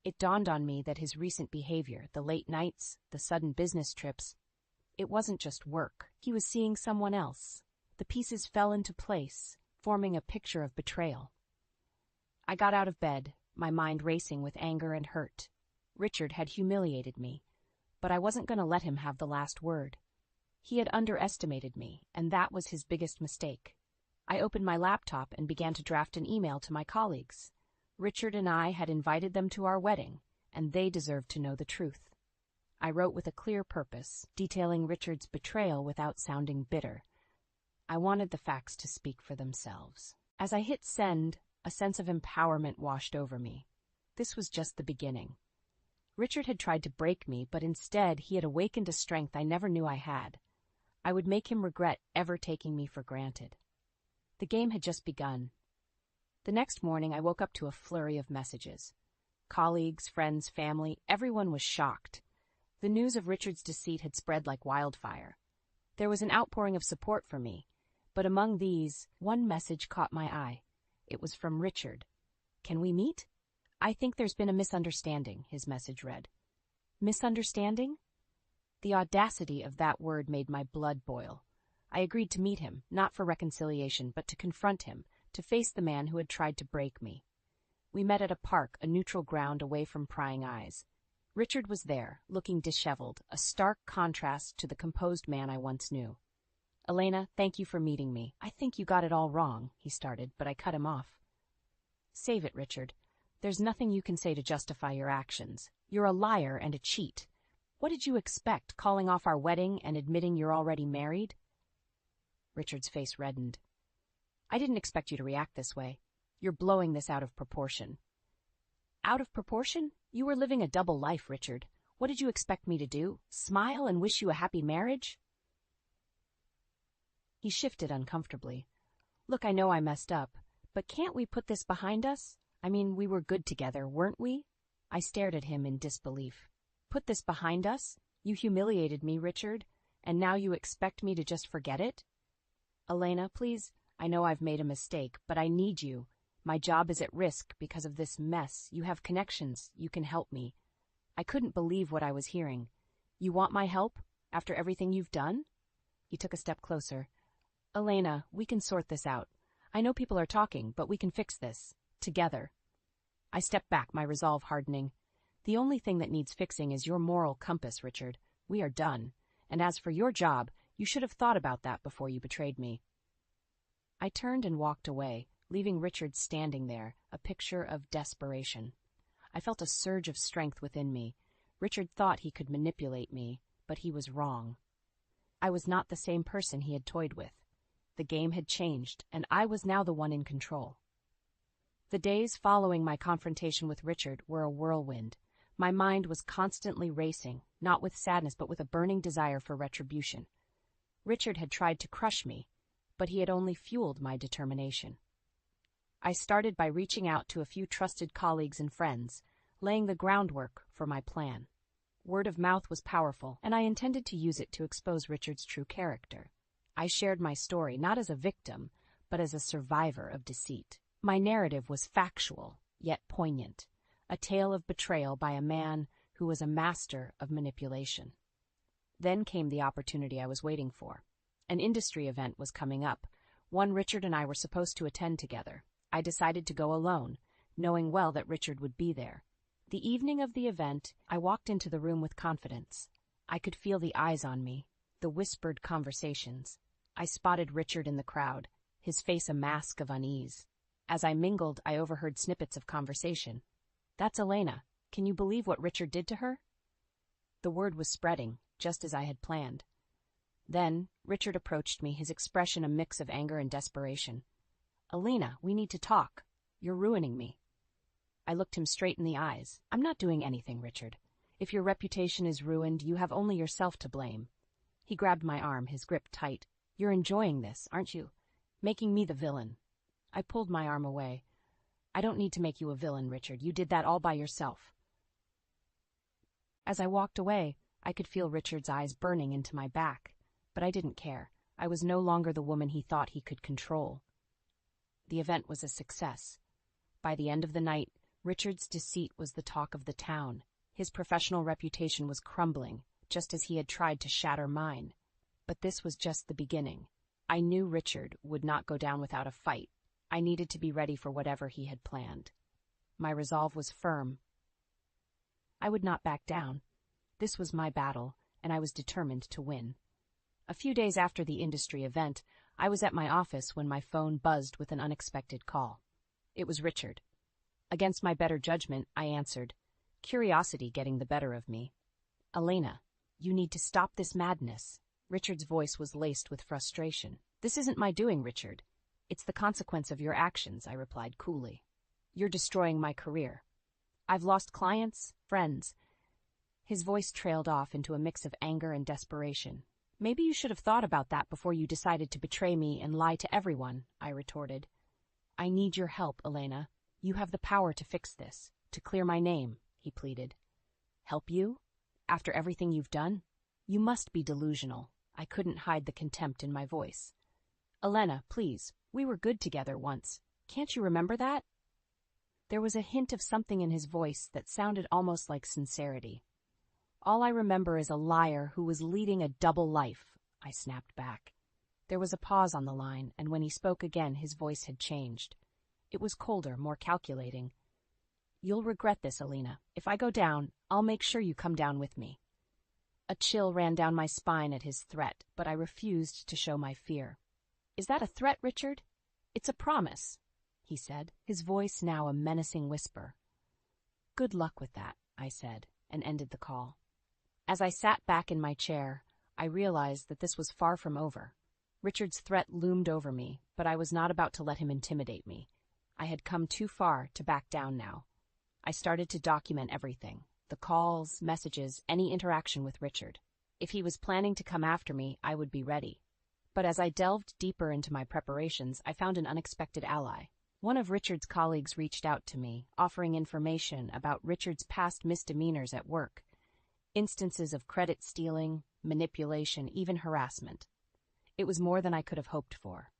It dawned on me that his recent behavior, the late nights, the sudden business trips, it wasn't just work. He was seeing someone else. The pieces fell into place, forming a picture of betrayal. I got out of bed, my mind racing with anger and hurt. Richard had humiliated me, but I wasn't going to let him have the last word. He had underestimated me, and that was his biggest mistake. I opened my laptop and began to draft an email to my colleagues. Richard and I had invited them to our wedding, and they deserved to know the truth. I wrote with a clear purpose, detailing Richard's betrayal without sounding bitter. I wanted the facts to speak for themselves. As I hit send, a sense of empowerment washed over me. This was just the beginning. Richard had tried to break me, but instead he had awakened a strength I never knew I had. I would make him regret ever taking me for granted. The game had just begun. The next morning I woke up to a flurry of messages. Colleagues, friends, family, everyone was shocked. The news of Richard's deceit had spread like wildfire. There was an outpouring of support for me, but among these, one message caught my eye. It was from Richard. "Can we meet?" "I think there's been a misunderstanding," his message read. Misunderstanding? The audacity of that word made my blood boil. I agreed to meet him, not for reconciliation, but to confront him, to face the man who had tried to break me. We met at a park, a neutral ground away from prying eyes. Richard was there, looking disheveled, a stark contrast to the composed man I once knew. "Elena, thank you for meeting me. I think you got it all wrong," he started, but I cut him off. "Save it, Richard. There's nothing you can say to justify your actions. You're a liar and a cheat. What did you expect, calling off our wedding and admitting you're already married?" Richard's face reddened. "I didn't expect you to react this way. You're blowing this out of proportion." "Out of proportion? You were living a double life, Richard. What did you expect me to do? Smile and wish you a happy marriage?" He shifted uncomfortably. "Look, I know I messed up, but can't we put this behind us? I mean, we were good together, weren't we?" I stared at him in disbelief. "Put this behind us? You humiliated me, Richard, and now you expect me to just forget it?" "Elena, please, I know I've made a mistake, but I need you. My job is at risk because of this mess. You have connections. You can help me." I couldn't believe what I was hearing. "You want my help? After everything you've done?" He took a step closer. "Elena, we can sort this out. I know people are talking, but we can fix this. Together." I stepped back, my resolve hardening. "The only thing that needs fixing is your moral compass, Richard. We are done. And as for your job, you should have thought about that before you betrayed me." I turned and walked away, leaving Richard standing there, a picture of desperation. I felt a surge of strength within me. Richard thought he could manipulate me, but he was wrong. I was not the same person he had toyed with. The game had changed, and I was now the one in control. The days following my confrontation with Richard were a whirlwind. My mind was constantly racing, not with sadness but with a burning desire for retribution. Richard had tried to crush me, but he had only fueled my determination. I started by reaching out to a few trusted colleagues and friends, laying the groundwork for my plan. Word of mouth was powerful, and I intended to use it to expose Richard's true character. I shared my story not as a victim, but as a survivor of deceit. My narrative was factual, yet poignant, a tale of betrayal by a man who was a master of manipulation. Then came the opportunity I was waiting for. An industry event was coming up, one Richard and I were supposed to attend together. I decided to go alone, knowing well that Richard would be there. The evening of the event, I walked into the room with confidence. I could feel the eyes on me, the whispered conversations. I spotted Richard in the crowd, his face a mask of unease. As I mingled, I overheard snippets of conversation. "That's Elena. Can you believe what Richard did to her?" The word was spreading, just as I had planned. Then, Richard approached me, his expression a mix of anger and desperation. "Elena, we need to talk. You're ruining me." I looked him straight in the eyes. "I'm not doing anything, Richard. If your reputation is ruined, you have only yourself to blame." He grabbed my arm, his grip tight. "You're enjoying this, aren't you? Making me the villain." I pulled my arm away. "I don't need to make you a villain, Richard. You did that all by yourself." As I walked away, I could feel Richard's eyes burning into my back, but I didn't care. I was no longer the woman he thought he could control. The event was a success. By the end of the night, Richard's deceit was the talk of the town. His professional reputation was crumbling, just as he had tried to shatter mine. But this was just the beginning. I knew Richard would not go down without a fight. I needed to be ready for whatever he had planned. My resolve was firm. I would not back down. This was my battle, and I was determined to win. A few days after the industry event, I was at my office when my phone buzzed with an unexpected call. It was Richard. Against my better judgment, I answered, curiosity getting the better of me. Elena, you need to stop this madness. Richard's voice was laced with frustration. This isn't my doing, Richard. It's the consequence of your actions, I replied coolly. You're destroying my career. I've lost clients, friends. His voice trailed off into a mix of anger and desperation. Maybe you should have thought about that before you decided to betray me and lie to everyone, I retorted. I need your help, Elena. You have the power to fix this, to clear my name, he pleaded. Help you? After everything you've done? You must be delusional. I couldn't hide the contempt in my voice. Elena, please, we were good together once. Can't you remember that? There was a hint of something in his voice that sounded almost like sincerity. All I remember is a liar who was leading a double life, I snapped back. There was a pause on the line, and when he spoke again, his voice had changed. It was colder, more calculating. You'll regret this, Elena. If I go down, I'll make sure you come down with me. A chill ran down my spine at his threat, but I refused to show my fear. Is that a threat, Richard? It's a promise, he said, his voice now a menacing whisper. Good luck with that, I said, and ended the call. As I sat back in my chair, I realized that this was far from over. Richard's threat loomed over me, but I was not about to let him intimidate me. I had come too far to back down now. I started to document everything, the calls, messages, any interaction with Richard. If he was planning to come after me, I would be ready. But as I delved deeper into my preparations, I found an unexpected ally. One of Richard's colleagues reached out to me, offering information about Richard's past misdemeanors at work, instances of credit stealing, manipulation, even harassment. It was more than I could have hoped for.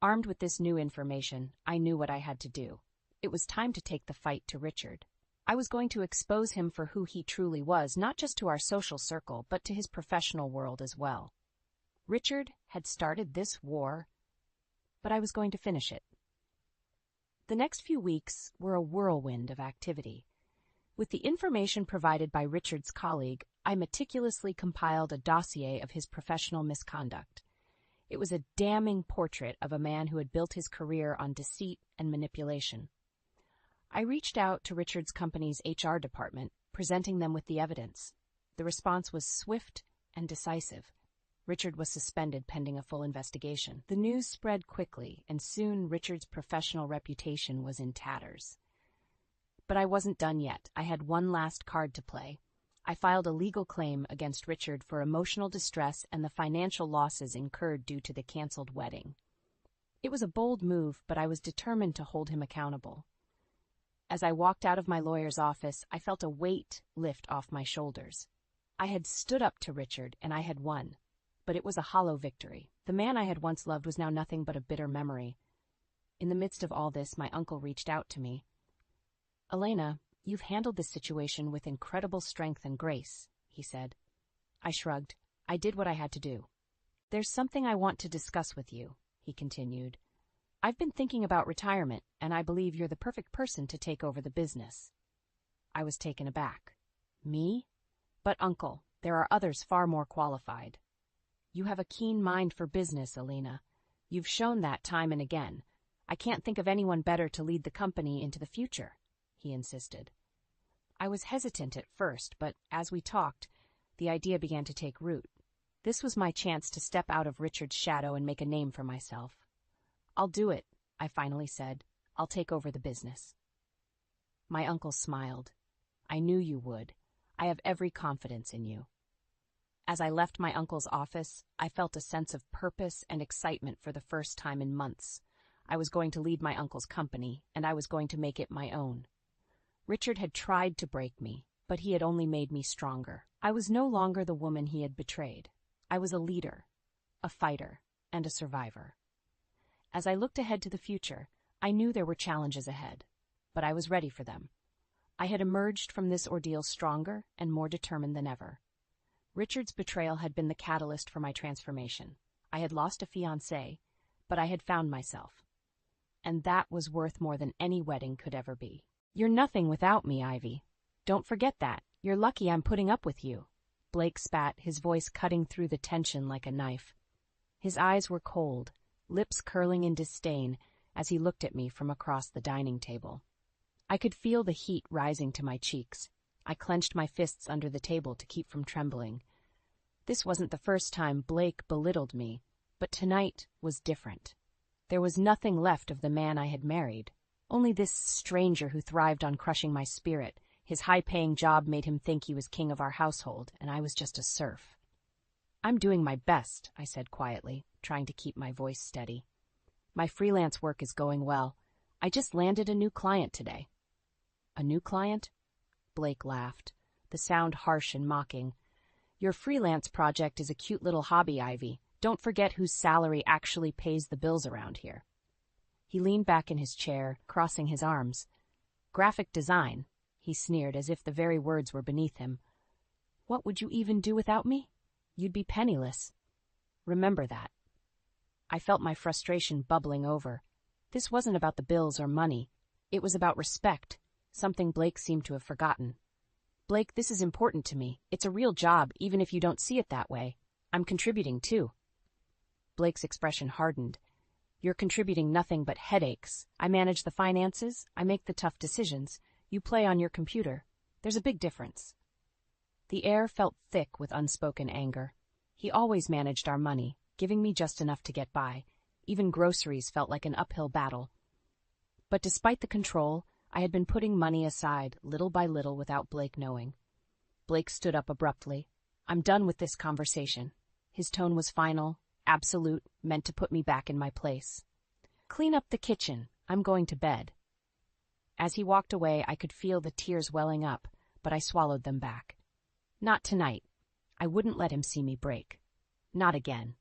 Armed with this new information, I knew what I had to do. It was time to take the fight to Richard. I was going to expose him for who he truly was, not just to our social circle, but to his professional world as well. Richard had started this war, but I was going to finish it. The next few weeks were a whirlwind of activity. With the information provided by Richard's colleague, I meticulously compiled a dossier of his professional misconduct. It was a damning portrait of a man who had built his career on deceit and manipulation. I reached out to Richard's company's HR department, presenting them with the evidence. The response was swift and decisive. Richard was suspended pending a full investigation. The news spread quickly, and soon Richard's professional reputation was in tatters. But I wasn't done yet. I had one last card to play. I filed a legal claim against Richard for emotional distress and the financial losses incurred due to the canceled wedding. It was a bold move, but I was determined to hold him accountable. As I walked out of my lawyer's office, I felt a weight lift off my shoulders. I had stood up to Richard, and I had won. But it was a hollow victory. The man I had once loved was now nothing but a bitter memory. In the midst of all this, my uncle reached out to me. Elena, you've handled this situation with incredible strength and grace, he said. I shrugged. I did what I had to do. There's something I want to discuss with you, he continued. I've been thinking about retirement, and I believe you're the perfect person to take over the business. I was taken aback. Me? But, Uncle, there are others far more qualified. You have a keen mind for business, Elena. You've shown that time and again. I can't think of anyone better to lead the company into the future, he insisted. I was hesitant at first, but as we talked, the idea began to take root. This was my chance to step out of Richard's shadow and make a name for myself. I'll do it, I finally said. I'll take over the business. My uncle smiled. I knew you would. I have every confidence in you. As I left my uncle's office, I felt a sense of purpose and excitement for the first time in months. I was going to lead my uncle's company, and I was going to make it my own. Richard had tried to break me, but he had only made me stronger. I was no longer the woman he had betrayed. I was a leader, a fighter, and a survivor. As I looked ahead to the future, I knew there were challenges ahead, but I was ready for them. I had emerged from this ordeal stronger and more determined than ever. Richard's betrayal had been the catalyst for my transformation. I had lost a fiancé, but I had found myself. And that was worth more than any wedding could ever be. You're nothing without me, Ivy. Don't forget that. You're lucky I'm putting up with you. Blake spat, his voice cutting through the tension like a knife. His eyes were cold, lips curling in disdain as he looked at me from across the dining table. I could feel the heat rising to my cheeks. I clenched my fists under the table to keep from trembling. This wasn't the first time Blake belittled me, but tonight was different. There was nothing left of the man I had married, only this stranger who thrived on crushing my spirit. His high-paying job made him think he was king of our household, and I was just a serf. I'm doing my best, I said quietly, trying to keep my voice steady. My freelance work is going well. I just landed a new client today. A new client? Blake laughed, the sound harsh and mocking. Your freelance project is a cute little hobby, Ivy. Don't forget whose salary actually pays the bills around here. He leaned back in his chair, crossing his arms. Graphic design, he sneered as if the very words were beneath him. What would you even do without me? You'd be penniless. Remember that. I felt my frustration bubbling over. This wasn't about the bills or money. It was about respect, something Blake seemed to have forgotten. Blake, this is important to me. It's a real job, even if you don't see it that way. I'm contributing, too. Blake's expression hardened. You're contributing nothing but headaches. I manage the finances. I make the tough decisions. You play on your computer. There's a big difference. The air felt thick with unspoken anger. He always managed our money, giving me just enough to get by. Even groceries felt like an uphill battle. But despite the control, I had been putting money aside little by little without Blake knowing. Blake stood up abruptly. I'm done with this conversation. His tone was final, absolute, meant to put me back in my place. Clean up the kitchen. I'm going to bed. As he walked away, I could feel the tears welling up, but I swallowed them back. Not tonight. I wouldn't let him see me break. Not again.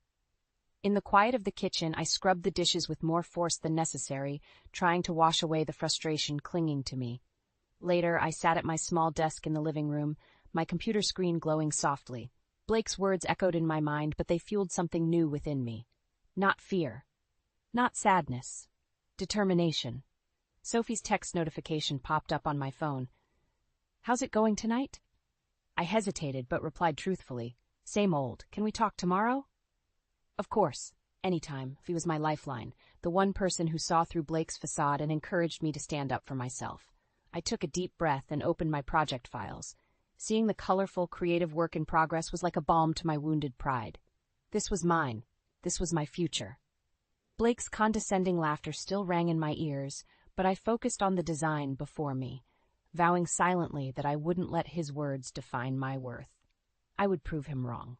In the quiet of the kitchen, I scrubbed the dishes with more force than necessary, trying to wash away the frustration clinging to me. Later, I sat at my small desk in the living room, my computer screen glowing softly. Blake's words echoed in my mind, but they fueled something new within me. Not fear. Not sadness. Determination. Sophie's text notification popped up on my phone. How's it going tonight? I hesitated, but replied truthfully. Same old. Can we talk tomorrow? Of course. Anytime. He was my lifeline, the one person who saw through Blake's facade and encouraged me to stand up for myself. I took a deep breath and opened my project files. Seeing the colorful, creative work in progress was like a balm to my wounded pride. This was mine. This was my future. Blake's condescending laughter still rang in my ears, but I focused on the design before me, vowing silently that I wouldn't let his words define my worth. I would prove him wrong.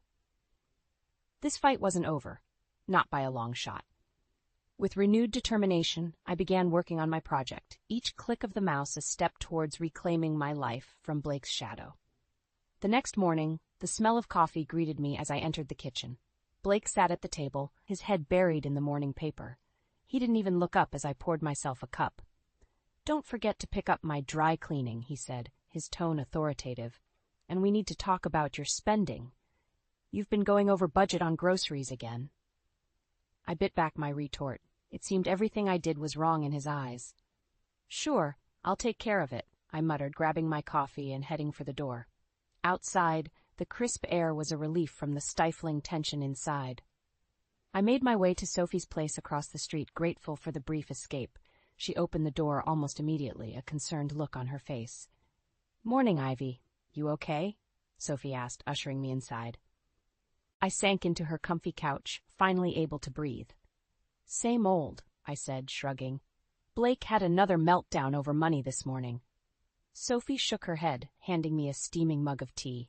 This fight wasn't over, not by a long shot. With renewed determination, I began working on my project, each click of the mouse a step towards reclaiming my life from Blake's shadow. The next morning, the smell of coffee greeted me as I entered the kitchen. Blake sat at the table, his head buried in the morning paper. He didn't even look up as I poured myself a cup. Don't forget to pick up my dry cleaning, he said, his tone authoritative. And we need to talk about your spending. You've been going over budget on groceries again. I bit back my retort. It seemed everything I did was wrong in his eyes. Sure, I'll take care of it, I muttered, grabbing my coffee and heading for the door. Outside, the crisp air was a relief from the stifling tension inside. I made my way to Sophie's place across the street, grateful for the brief escape. She opened the door almost immediately, a concerned look on her face. Morning, Ivy. You okay? Sophie asked, ushering me inside. I sank into her comfy couch, finally able to breathe. Same old, I said, shrugging. Blake had another meltdown over money this morning. Sophie shook her head, handing me a steaming mug of tea.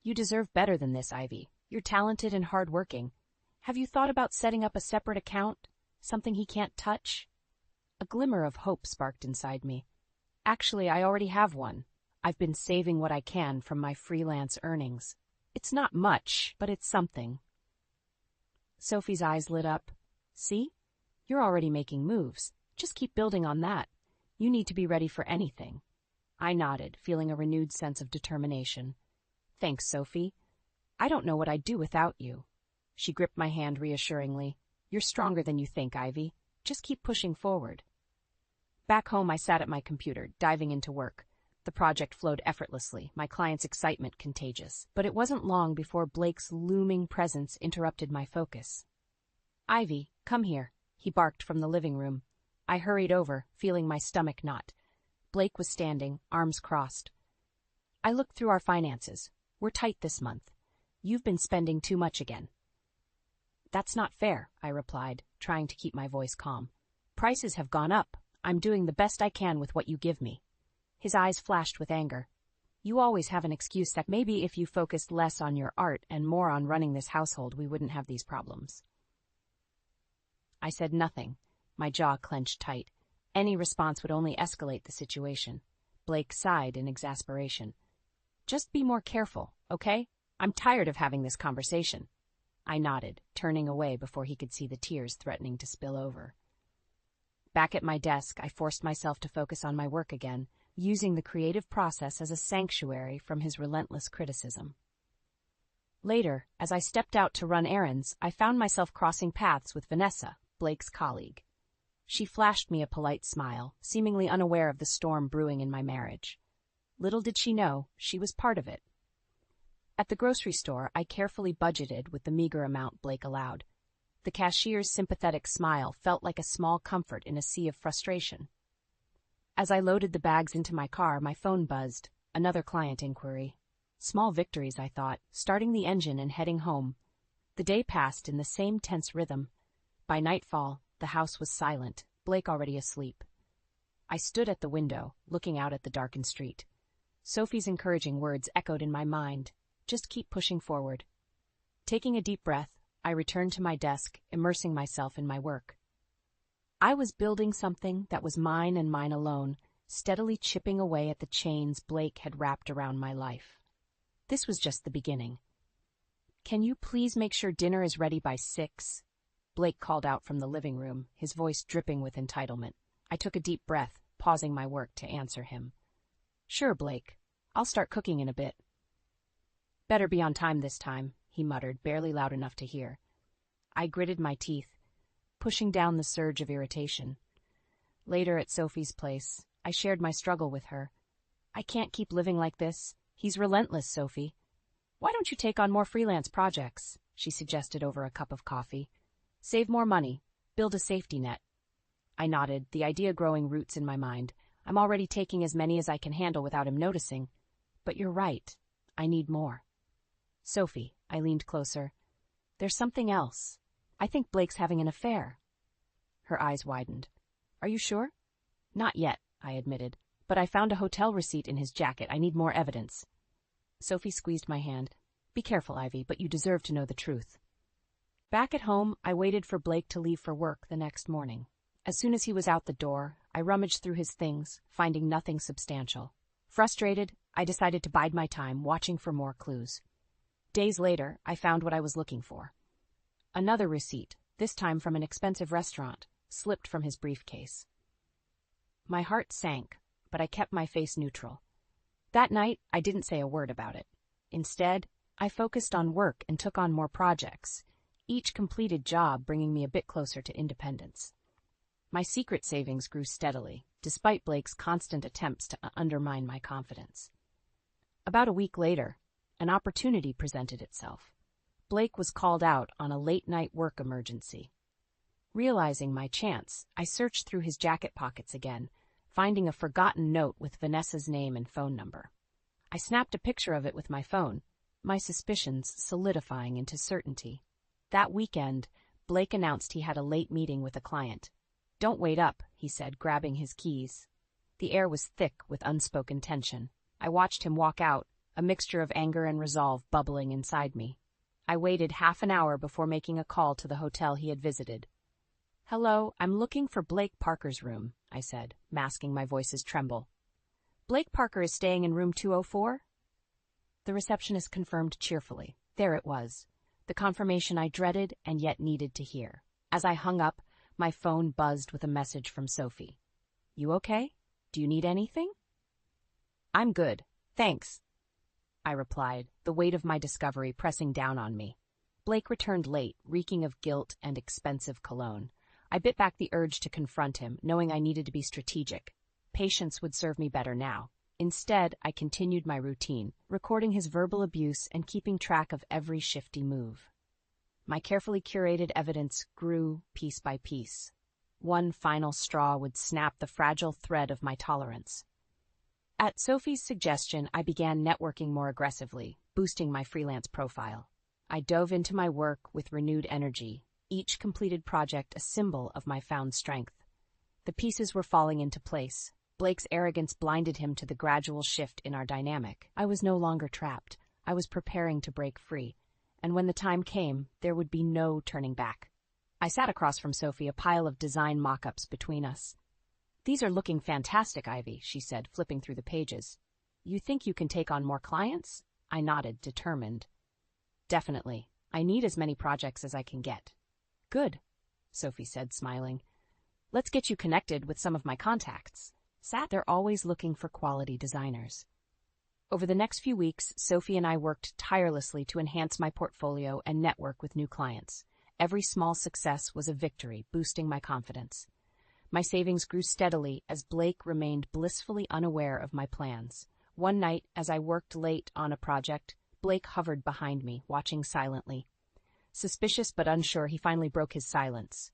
You deserve better than this, Ivy. You're talented and hard-working. Have you thought about setting up a separate account? Something he can't touch? A glimmer of hope sparked inside me. Actually, I already have one. I've been saving what I can from my freelance earnings. It's not much, but it's something. Sophie's eyes lit up. See? You're already making moves. Just keep building on that. You need to be ready for anything. I nodded, feeling a renewed sense of determination. Thanks, Sophie. I don't know what I'd do without you. She gripped my hand reassuringly. You're stronger than you think, Ivy. Just keep pushing forward. Back home, I sat at my computer, diving into work. The project flowed effortlessly, my client's excitement contagious. But it wasn't long before Blake's looming presence interrupted my focus. "Ivy, come here," he barked from the living room. I hurried over, feeling my stomach knot. Blake was standing, arms crossed. "I looked through our finances. We're tight this month. You've been spending too much again." "That's not fair," I replied, trying to keep my voice calm. "Prices have gone up. I'm doing the best I can with what you give me." His eyes flashed with anger. "You always have an excuse that maybe if you focused less on your art and more on running this household, we wouldn't have these problems." I said nothing, my jaw clenched tight. Any response would only escalate the situation. Blake sighed in exasperation. "Just be more careful, okay? I'm tired of having this conversation." I nodded, turning away before he could see the tears threatening to spill over. Back at my desk, I forced myself to focus on my work again, using the creative process as a sanctuary from his relentless criticism. Later, as I stepped out to run errands, I found myself crossing paths with Vanessa, Blake's colleague. She flashed me a polite smile, seemingly unaware of the storm brewing in my marriage. Little did she know, she was part of it. At the grocery store, I carefully budgeted with the meager amount Blake allowed. The cashier's sympathetic smile felt like a small comfort in a sea of frustration. As I loaded the bags into my car, my phone buzzed. Another client inquiry. Small victories, I thought, starting the engine and heading home. The day passed in the same tense rhythm. By nightfall, the house was silent, Blake already asleep. I stood at the window, looking out at the darkened street. Sophie's encouraging words echoed in my mind. Just keep pushing forward. Taking a deep breath, I returned to my desk, immersing myself in my work. I was building something that was mine and mine alone, steadily chipping away at the chains Blake had wrapped around my life. This was just the beginning. "Can you please make sure dinner is ready by 6?" Blake called out from the living room, his voice dripping with entitlement. I took a deep breath, pausing my work to answer him. "Sure, Blake. I'll start cooking in a bit." "Better be on time this time," he muttered, barely loud enough to hear. I gritted my teeth, pushing down the surge of irritation. Later at Sophie's place, I shared my struggle with her. "I can't keep living like this. He's relentless, Sophie." "Why don't you take on more freelance projects?" she suggested over a cup of coffee. "Save more money. Build a safety net." I nodded, the idea growing roots in my mind. I'm already taking as many as I can handle without him noticing. But you're right. I need more. "Sophie," I leaned closer. "There's something else. I think Blake's having an affair." Her eyes widened. "Are you sure?" "Not yet," I admitted. "But I found a hotel receipt in his jacket. I need more evidence." Sophie squeezed my hand. "Be careful, Ivy, but you deserve to know the truth." Back at home, I waited for Blake to leave for work the next morning. As soon as he was out the door, I rummaged through his things, finding nothing substantial. Frustrated, I decided to bide my time, watching for more clues. Days later, I found what I was looking for. Another receipt, this time from an expensive restaurant, slipped from his briefcase. My heart sank, but I kept my face neutral. That night, I didn't say a word about it. Instead, I focused on work and took on more projects, each completed job bringing me a bit closer to independence. My secret savings grew steadily, despite Blake's constant attempts to undermine my confidence. About a week later, an opportunity presented itself. Blake was called out on a late-night work emergency. Realizing my chance, I searched through his jacket pockets again, finding a forgotten note with Vanessa's name and phone number. I snapped a picture of it with my phone, my suspicions solidifying into certainty. That weekend, Blake announced he had a late meeting with a client. "Don't wait up," he said, grabbing his keys. The air was thick with unspoken tension. I watched him walk out, a mixture of anger and resolve bubbling inside me. I waited half an hour before making a call to the hotel he had visited. "Hello, I'm looking for Blake Parker's room," I said, masking my voice's tremble. "Blake Parker is staying in room 204? The receptionist confirmed cheerfully. There it was, the confirmation I dreaded and yet needed to hear. As I hung up, my phone buzzed with a message from Sophie. "You okay? Do you need anything?" "I'm good, thanks," I replied, the weight of my discovery pressing down on me. Blake returned late, reeking of guilt and expensive cologne. I bit back the urge to confront him, knowing I needed to be strategic. Patience would serve me better now. Instead, I continued my routine, recording his verbal abuse and keeping track of every shifty move. My carefully curated evidence grew piece by piece. One final straw would snap the fragile thread of my tolerance. At Sophie's suggestion, I began networking more aggressively, boosting my freelance profile. I dove into my work with renewed energy, each completed project a symbol of my found strength. The pieces were falling into place. Blake's arrogance blinded him to the gradual shift in our dynamic. I was no longer trapped. I was preparing to break free. And when the time came, there would be no turning back. I sat across from Sophie, a pile of design mock-ups between us. "These are looking fantastic, Ivy," she said, flipping through the pages. "You think you can take on more clients?" I nodded, determined. "Definitely. I need as many projects as I can get." "Good," Sophie said, smiling. "Let's get you connected with some of my contacts." They're always looking for quality designers. Over the next few weeks, Sophie and I worked tirelessly to enhance my portfolio and network with new clients. Every small success was a victory, boosting my confidence. My savings grew steadily as Blake remained blissfully unaware of my plans. One night, as I worked late on a project, Blake hovered behind me, watching silently. Suspicious but unsure, he finally broke his silence.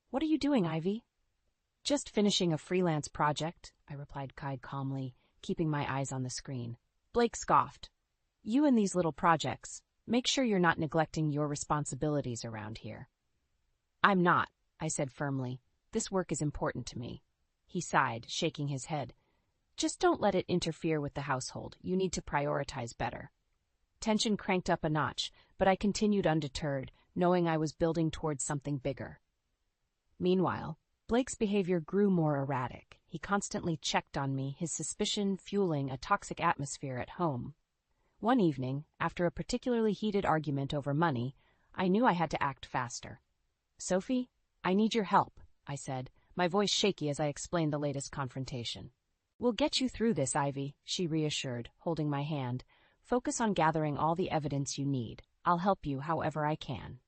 "What are you doing, Ivy?" "Just finishing a freelance project," I replied calmly, keeping my eyes on the screen. Blake scoffed. "You and these little projects, make sure you're not neglecting your responsibilities around here." "I'm not," I said firmly. "This work is important to me." He sighed, shaking his head. "Just don't let it interfere with the household. You need to prioritize better." Tension cranked up a notch, but I continued undeterred, knowing I was building towards something bigger. Meanwhile, Blake's behavior grew more erratic. He constantly checked on me, his suspicion fueling a toxic atmosphere at home. One evening, after a particularly heated argument over money, I knew I had to act faster. "Sophie, I need your help," I said, my voice shaky as I explained the latest confrontation. "We'll get you through this, Ivy," she reassured, holding my hand. "Focus on gathering all the evidence you need. I'll help you however I can."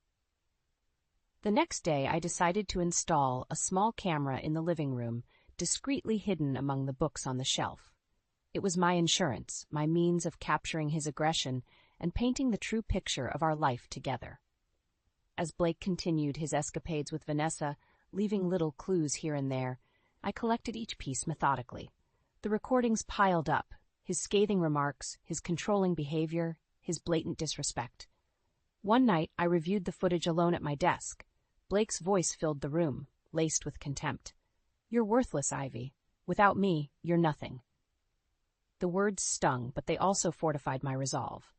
The next day, I decided to install a small camera in the living room, discreetly hidden among the books on the shelf. It was my insurance, my means of capturing his aggression and painting the true picture of our life together. As Blake continued his escapades with Vanessa, leaving little clues here and there, I collected each piece methodically. The recordings piled up, his scathing remarks, his controlling behavior, his blatant disrespect. One night, I reviewed the footage alone at my desk. Blake's voice filled the room, laced with contempt. "You're worthless, Ivy. Without me, you're nothing." The words stung, but they also fortified my resolve.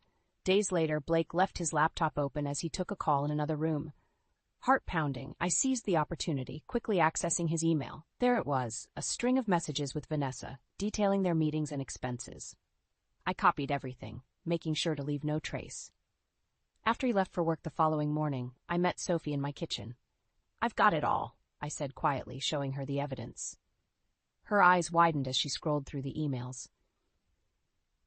Days later, Blake left his laptop open as he took a call in another room. Heart pounding, I seized the opportunity, quickly accessing his email. There it was, a string of messages with Vanessa, detailing their meetings and expenses. I copied everything, making sure to leave no trace. After he left for work the following morning, I met Sophie in my kitchen. "I've got it all," I said quietly, showing her the evidence. Her eyes widened as she scrolled through the emails.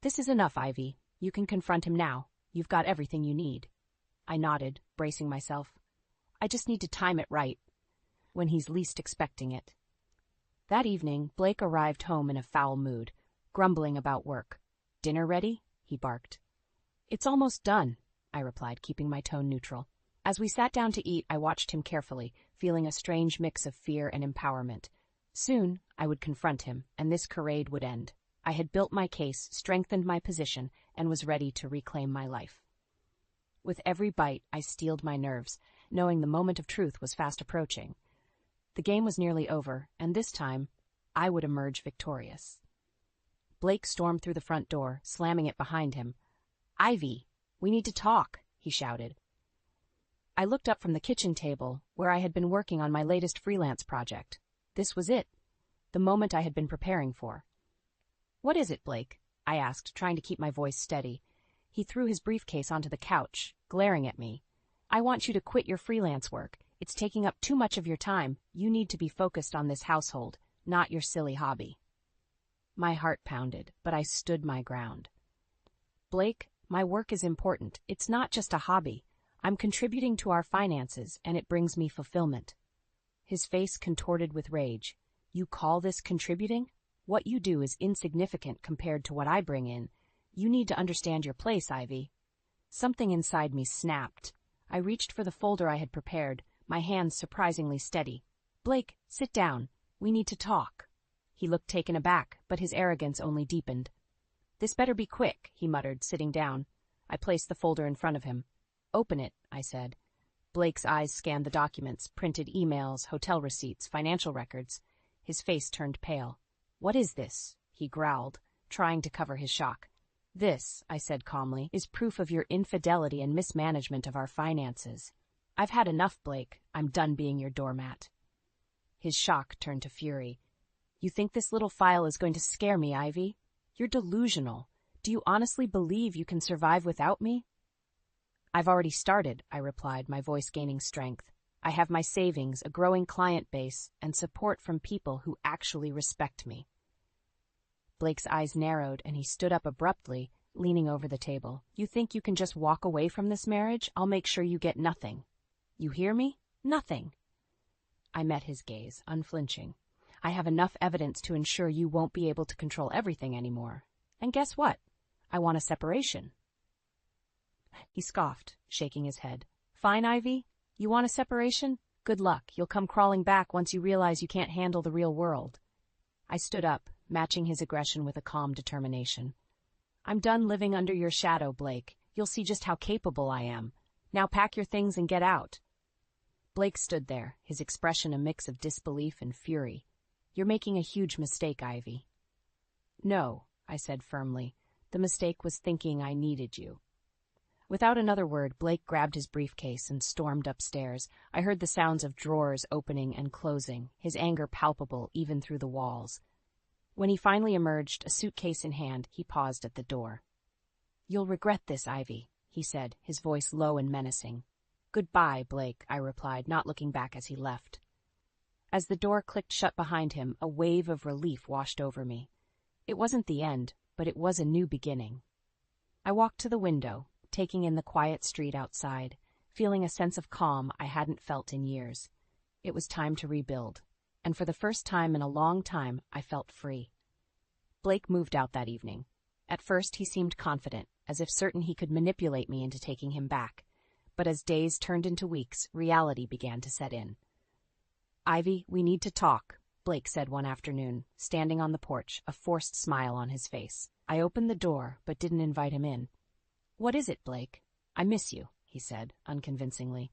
"This is enough, Ivy. You can confront him now. You've got everything you need." I nodded, bracing myself. "I just need to time it right, when he's least expecting it." That evening, Blake arrived home in a foul mood, grumbling about work. "Dinner ready?" he barked. "It's almost done," I replied, keeping my tone neutral. As we sat down to eat, I watched him carefully, feeling a strange mix of fear and empowerment. Soon, I would confront him, and this charade would end. I had built my case, strengthened my position, and was ready to reclaim my life. With every bite, I steeled my nerves, knowing the moment of truth was fast approaching. The game was nearly over, and this time, I would emerge victorious. Blake stormed through the front door, slamming it behind him. "Ivy, we need to talk," he shouted. I looked up from the kitchen table, where I had been working on my latest freelance project. This was it, the moment I had been preparing for. "What is it, Blake?" I asked, trying to keep my voice steady. He threw his briefcase onto the couch, glaring at me. "I want you to quit your freelance work. It's taking up too much of your time. You need to be focused on this household, not your silly hobby." My heart pounded, but I stood my ground. "Blake, my work is important. It's not just a hobby. I'm contributing to our finances, and it brings me fulfillment." His face contorted with rage. "You call this contributing?" What you do is insignificant compared to what I bring in. You need to understand your place, Ivy. Something inside me snapped. I reached for the folder I had prepared, my hands surprisingly steady. Blake, sit down. We need to talk. He looked taken aback, but his arrogance only deepened. This better be quick, he muttered, sitting down. I placed the folder in front of him. Open it, I said. Blake's eyes scanned the documents, printed emails, hotel receipts, financial records. His face turned pale. What is this? He growled, trying to cover his shock. This, I said calmly, is proof of your infidelity and mismanagement of our finances. I've had enough, Blake. I'm done being your doormat. His shock turned to fury. You think this little file is going to scare me, Ivy? You're delusional. Do you honestly believe you can survive without me? I've already started, I replied, my voice gaining strength. I have my savings, a growing client base, and support from people who actually respect me. Blake's eyes narrowed, and he stood up abruptly, leaning over the table. You think you can just walk away from this marriage? I'll make sure you get nothing. You hear me? Nothing. I met his gaze, unflinching. I have enough evidence to ensure you won't be able to control everything anymore. And guess what? I want a separation. He scoffed, shaking his head. Fine, Ivy. You want a separation? Good luck. You'll come crawling back once you realize you can't handle the real world. I stood up, matching his aggression with a calm determination. I'm done living under your shadow, Blake. You'll see just how capable I am. Now pack your things and get out. Blake stood there, his expression a mix of disbelief and fury. You're making a huge mistake, Ivy. No, I said firmly. The mistake was thinking I needed you. Without another word, Blake grabbed his briefcase and stormed upstairs. I heard the sounds of drawers opening and closing, his anger palpable even through the walls. When he finally emerged, a suitcase in hand, he paused at the door. You'll regret this, Ivy, he said, his voice low and menacing. Goodbye, Blake, I replied, not looking back as he left. As the door clicked shut behind him, a wave of relief washed over me. It wasn't the end, but it was a new beginning. I walked to the window, taking in the quiet street outside, feeling a sense of calm I hadn't felt in years. It was time to rebuild, and for the first time in a long time, I felt free. Blake moved out that evening. At first, he seemed confident, as if certain he could manipulate me into taking him back. But as days turned into weeks, reality began to set in. Ivy, we need to talk, Blake said one afternoon, standing on the porch, a forced smile on his face. I opened the door, but didn't invite him in. What is it, Blake? I miss you, he said, unconvincingly.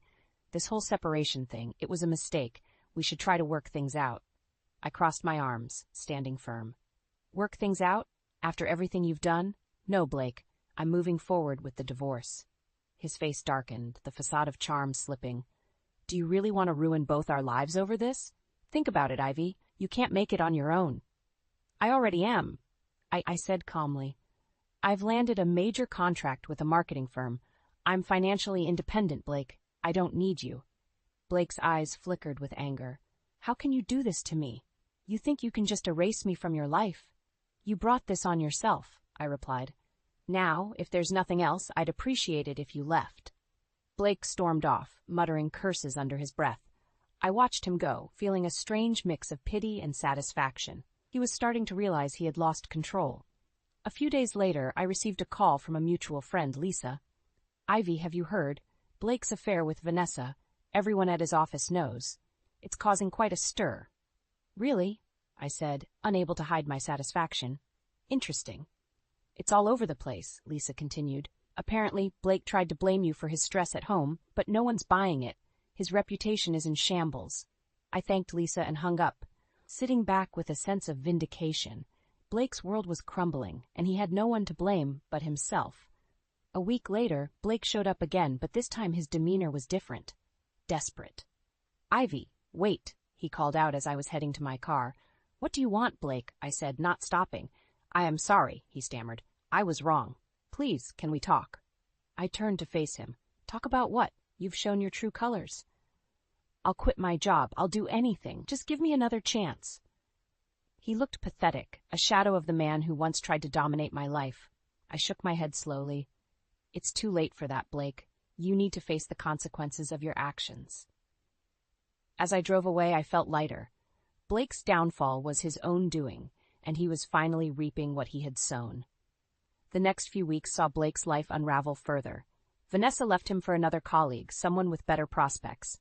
This whole separation thing, it was a mistake. We should try to work things out. I crossed my arms, standing firm. Work things out? After everything you've done? No, Blake. I'm moving forward with the divorce. His face darkened, the facade of charm slipping. Do you really want to ruin both our lives over this? Think about it, Ivy. You can't make it on your own. I already am, I said calmly. I've landed a major contract with a marketing firm. I'm financially independent, Blake. I don't need you. Blake's eyes flickered with anger. How can you do this to me? You think you can just erase me from your life? You brought this on yourself, I replied. Now, if there's nothing else, I'd appreciate it if you left. Blake stormed off, muttering curses under his breath. I watched him go, feeling a strange mix of pity and satisfaction. He was starting to realize he had lost control. A few days later, I received a call from a mutual friend, Lisa. Ivy, have you heard? Blake's affair with Vanessa. Everyone at his office knows. It's causing quite a stir. Really? I said, unable to hide my satisfaction. Interesting. It's all over the place, Lisa continued. Apparently, Blake tried to blame you for his stress at home, but no one's buying it. His reputation is in shambles. I thanked Lisa and hung up, sitting back with a sense of vindication. Blake's world was crumbling, and he had no one to blame but himself. A week later, Blake showed up again, but this time his demeanor was different. Desperate. Ivy, wait, he called out as I was heading to my car. What do you want, Blake? I said, not stopping. I am sorry, he stammered. I was wrong. Please, can we talk? I turned to face him. Talk about what? You've shown your true colors. I'll quit my job. I'll do anything. Just give me another chance. He looked pathetic, a shadow of the man who once tried to dominate my life. I shook my head slowly. It's too late for that, Blake. You need to face the consequences of your actions. As I drove away, I felt lighter. Blake's downfall was his own doing. and he was finally reaping what he had sown. The next few weeks saw Blake's life unravel further. Vanessa left him for another colleague, someone with better prospects.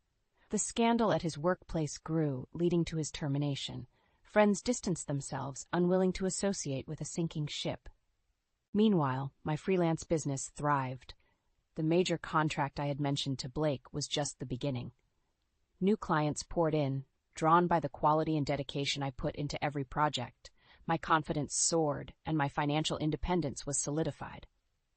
The scandal at his workplace grew, leading to his termination. Friends distanced themselves, unwilling to associate with a sinking ship. Meanwhile, my freelance business thrived. The major contract I had mentioned to Blake was just the beginning. New clients poured in, drawn by the quality and dedication I put into every project. My confidence soared, and my financial independence was solidified.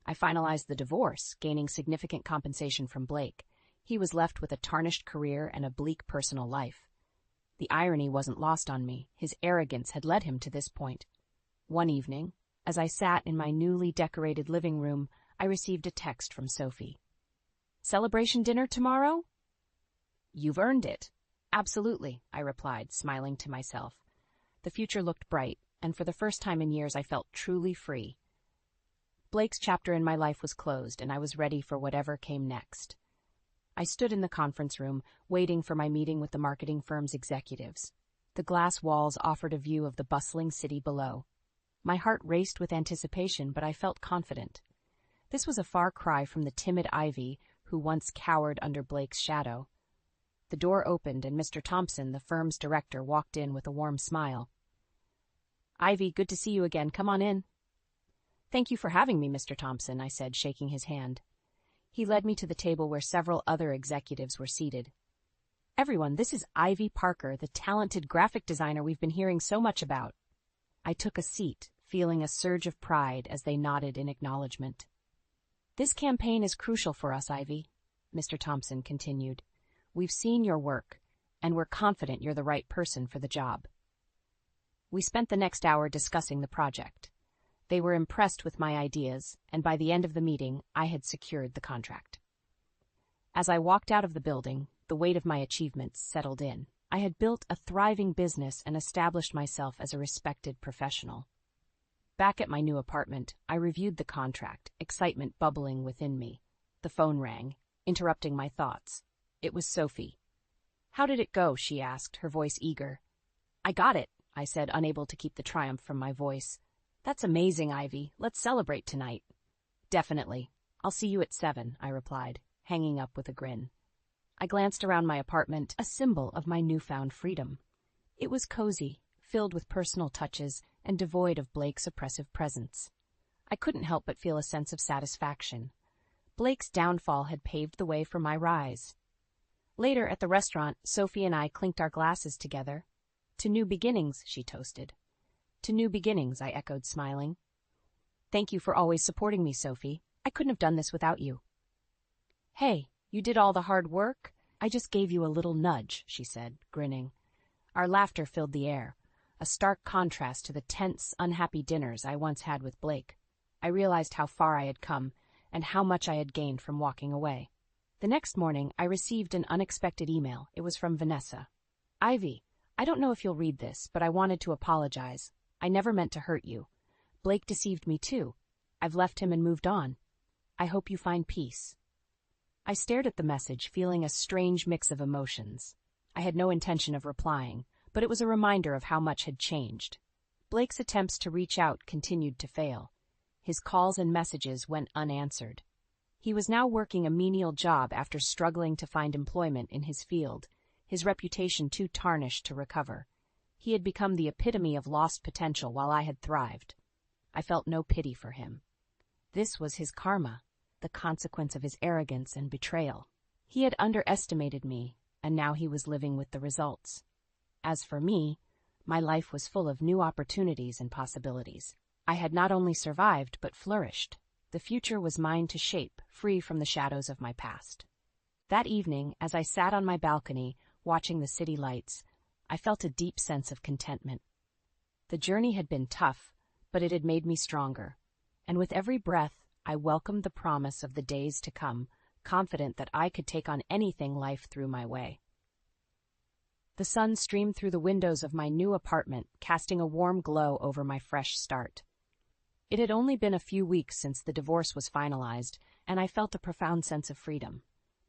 I finalized the divorce, gaining significant compensation from Blake. He was left with a tarnished career and a bleak personal life. The irony wasn't lost on me. His arrogance had led him to this point. One evening, as I sat in my newly decorated living room, I received a text from Sophie. "Celebration dinner tomorrow?" "You've earned it." "Absolutely," I replied, smiling to myself. The future looked bright, and for the first time in years I felt truly free. Blake's chapter in my life was closed, and I was ready for whatever came next. I stood in the conference room, waiting for my meeting with the marketing firm's executives. The glass walls offered a view of the bustling city below. My heart raced with anticipation, but I felt confident. This was a far cry from the timid Ivy who once cowered under Blake's shadow. The door opened, and Mr. Thompson, the firm's director, walked in with a warm smile. "Ivy, good to see you again. Come on in." "Thank you for having me, Mr. Thompson," I said, shaking his hand. He led me to the table where several other executives were seated. "Everyone, this is Ivy Parker, the talented graphic designer we've been hearing so much about." I took a seat, feeling a surge of pride as they nodded in acknowledgement. "This campaign is crucial for us, Ivy," Mr. Thompson continued. "We've seen your work, and we're confident you're the right person for the job." We spent the next hour discussing the project. They were impressed with my ideas, and by the end of the meeting, I had secured the contract. As I walked out of the building, the weight of my achievements settled in. I had built a thriving business and established myself as a respected professional. Back at my new apartment, I reviewed the contract, excitement bubbling within me. The phone rang, interrupting my thoughts. It was Sophie. "How did it go?" she asked, her voice eager. "I got it," I said, unable to keep the triumph from my voice. "That's amazing, Ivy. Let's celebrate tonight." "Definitely. I'll see you at 7, I replied, hanging up with a grin. I glanced around my apartment, a symbol of my newfound freedom. It was cozy, filled with personal touches, and devoid of Blake's oppressive presence. I couldn't help but feel a sense of satisfaction. Blake's downfall had paved the way for my rise. Later at the restaurant, Sophie and I clinked our glasses together. "To new beginnings," she toasted. "To new beginnings," I echoed, smiling. "Thank you for always supporting me, Sophie. I couldn't have done this without you." "Hey, you did all the hard work? I just gave you a little nudge," she said, grinning. Our laughter filled the air, a stark contrast to the tense, unhappy dinners I once had with Blake. I realized how far I had come, and how much I had gained from walking away. The next morning, I received an unexpected email. It was from Vanessa. "Ivy, I don't know if you'll read this, but I wanted to apologize. I never meant to hurt you. Blake deceived me too. I've left him and moved on. I hope you find peace." I stared at the message, feeling a strange mix of emotions. I had no intention of replying, but it was a reminder of how much had changed. Blake's attempts to reach out continued to fail. His calls and messages went unanswered. He was now working a menial job after struggling to find employment in his field, his reputation too tarnished to recover. He had become the epitome of lost potential while I had thrived. I felt no pity for him. This was his karma, the consequence of his arrogance and betrayal. He had underestimated me, and now he was living with the results. As for me, my life was full of new opportunities and possibilities. I had not only survived, but flourished. The future was mine to shape, free from the shadows of my past. That evening, as I sat on my balcony, watching the city lights, I felt a deep sense of contentment. The journey had been tough, but it had made me stronger. And with every breath, I welcomed the promise of the days to come, confident that I could take on anything life threw my way. The sun streamed through the windows of my new apartment, casting a warm glow over my fresh start. It had only been a few weeks since the divorce was finalized, and I felt a profound sense of freedom.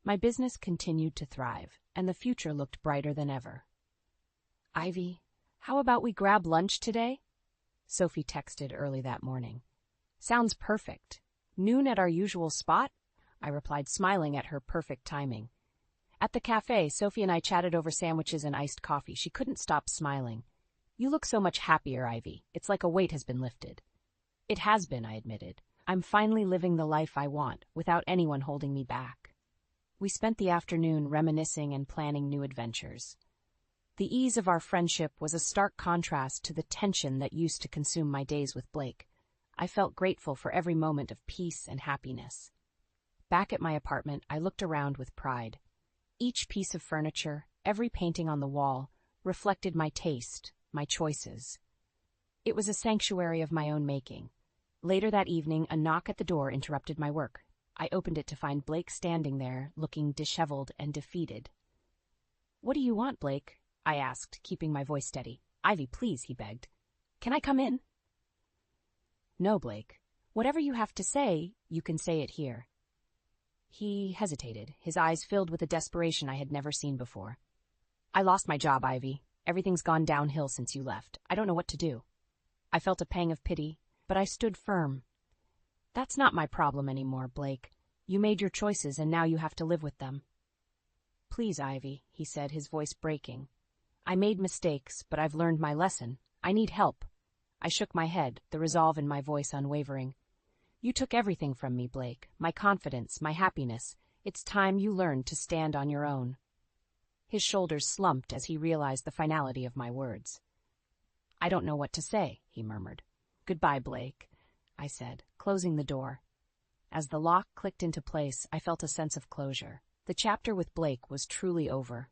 My business continued to thrive, and the future looked brighter than ever. "Ivy, how about we grab lunch today?" Sophie texted early that morning. Sounds perfect. Noon at our usual spot? I replied, smiling at her perfect timing. At the cafe, Sophie and I chatted over sandwiches and iced coffee. She couldn't stop smiling. You look so much happier, Ivy. It's like a weight has been lifted. It has been, I admitted. I'm finally living the life I want, without anyone holding me back. We spent the afternoon reminiscing and planning new adventures. The ease of our friendship was a stark contrast to the tension that used to consume my days with Blake. I felt grateful for every moment of peace and happiness. Back at my apartment, I looked around with pride. Each piece of furniture, every painting on the wall, reflected my taste, my choices. It was a sanctuary of my own making. Later that evening, a knock at the door interrupted my work. I opened it to find Blake standing there, looking disheveled and defeated. "What do you want, Blake?" I asked, keeping my voice steady. "Ivy, please," he begged. "Can I come in?" "No, Blake. Whatever you have to say, you can say it here." He hesitated, his eyes filled with a desperation I had never seen before. "I lost my job, Ivy. Everything's gone downhill since you left. I don't know what to do." I felt a pang of pity, but I stood firm. "That's not my problem anymore, Blake. You made your choices and now you have to live with them." "Please, Ivy," he said, his voice breaking. "I made mistakes, but I've learned my lesson. I need help." I shook my head, the resolve in my voice unwavering. "You took everything from me, Blake. My confidence, my happiness. It's time you learned to stand on your own." His shoulders slumped as he realized the finality of my words. "I don't know what to say," he murmured. "Goodbye, Blake," I said, closing the door. As the lock clicked into place, I felt a sense of closure. The chapter with Blake was truly over.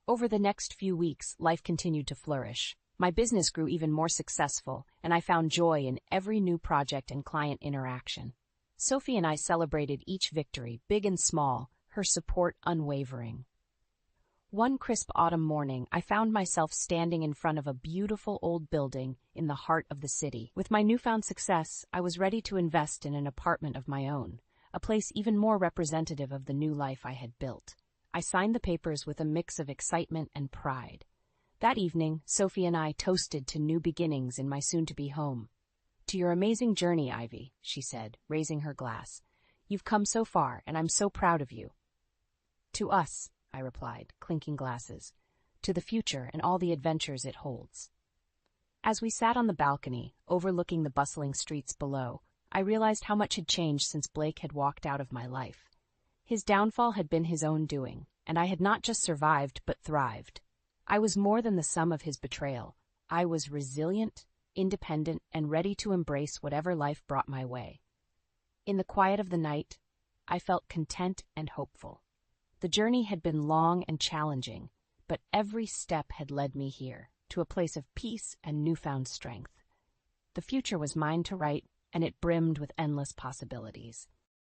Over the next few weeks, life continued to flourish. My business grew even more successful, and I found joy in every new project and client interaction. Sophie and I celebrated each victory, big and small, her support unwavering. One crisp autumn morning, I found myself standing in front of a beautiful old building in the heart of the city. With my newfound success, I was ready to invest in an apartment of my own, a place even more representative of the new life I had built. I signed the papers with a mix of excitement and pride. That evening, Sophie and I toasted to new beginnings in my soon-to-be home. "To your amazing journey, Ivy," she said, raising her glass. "You've come so far, and I'm so proud of you." "To us," I replied, clinking glasses. "To the future and all the adventures it holds." As we sat on the balcony, overlooking the bustling streets below, I realized how much had changed since Blake had walked out of my life. His downfall had been his own doing, and I had not just survived but thrived. I was more than the sum of his betrayal. I was resilient, independent, and ready to embrace whatever life brought my way. In the quiet of the night, I felt content and hopeful. The journey had been long and challenging, but every step had led me here, to a place of peace and newfound strength. The future was mine to write, and it brimmed with endless possibilities.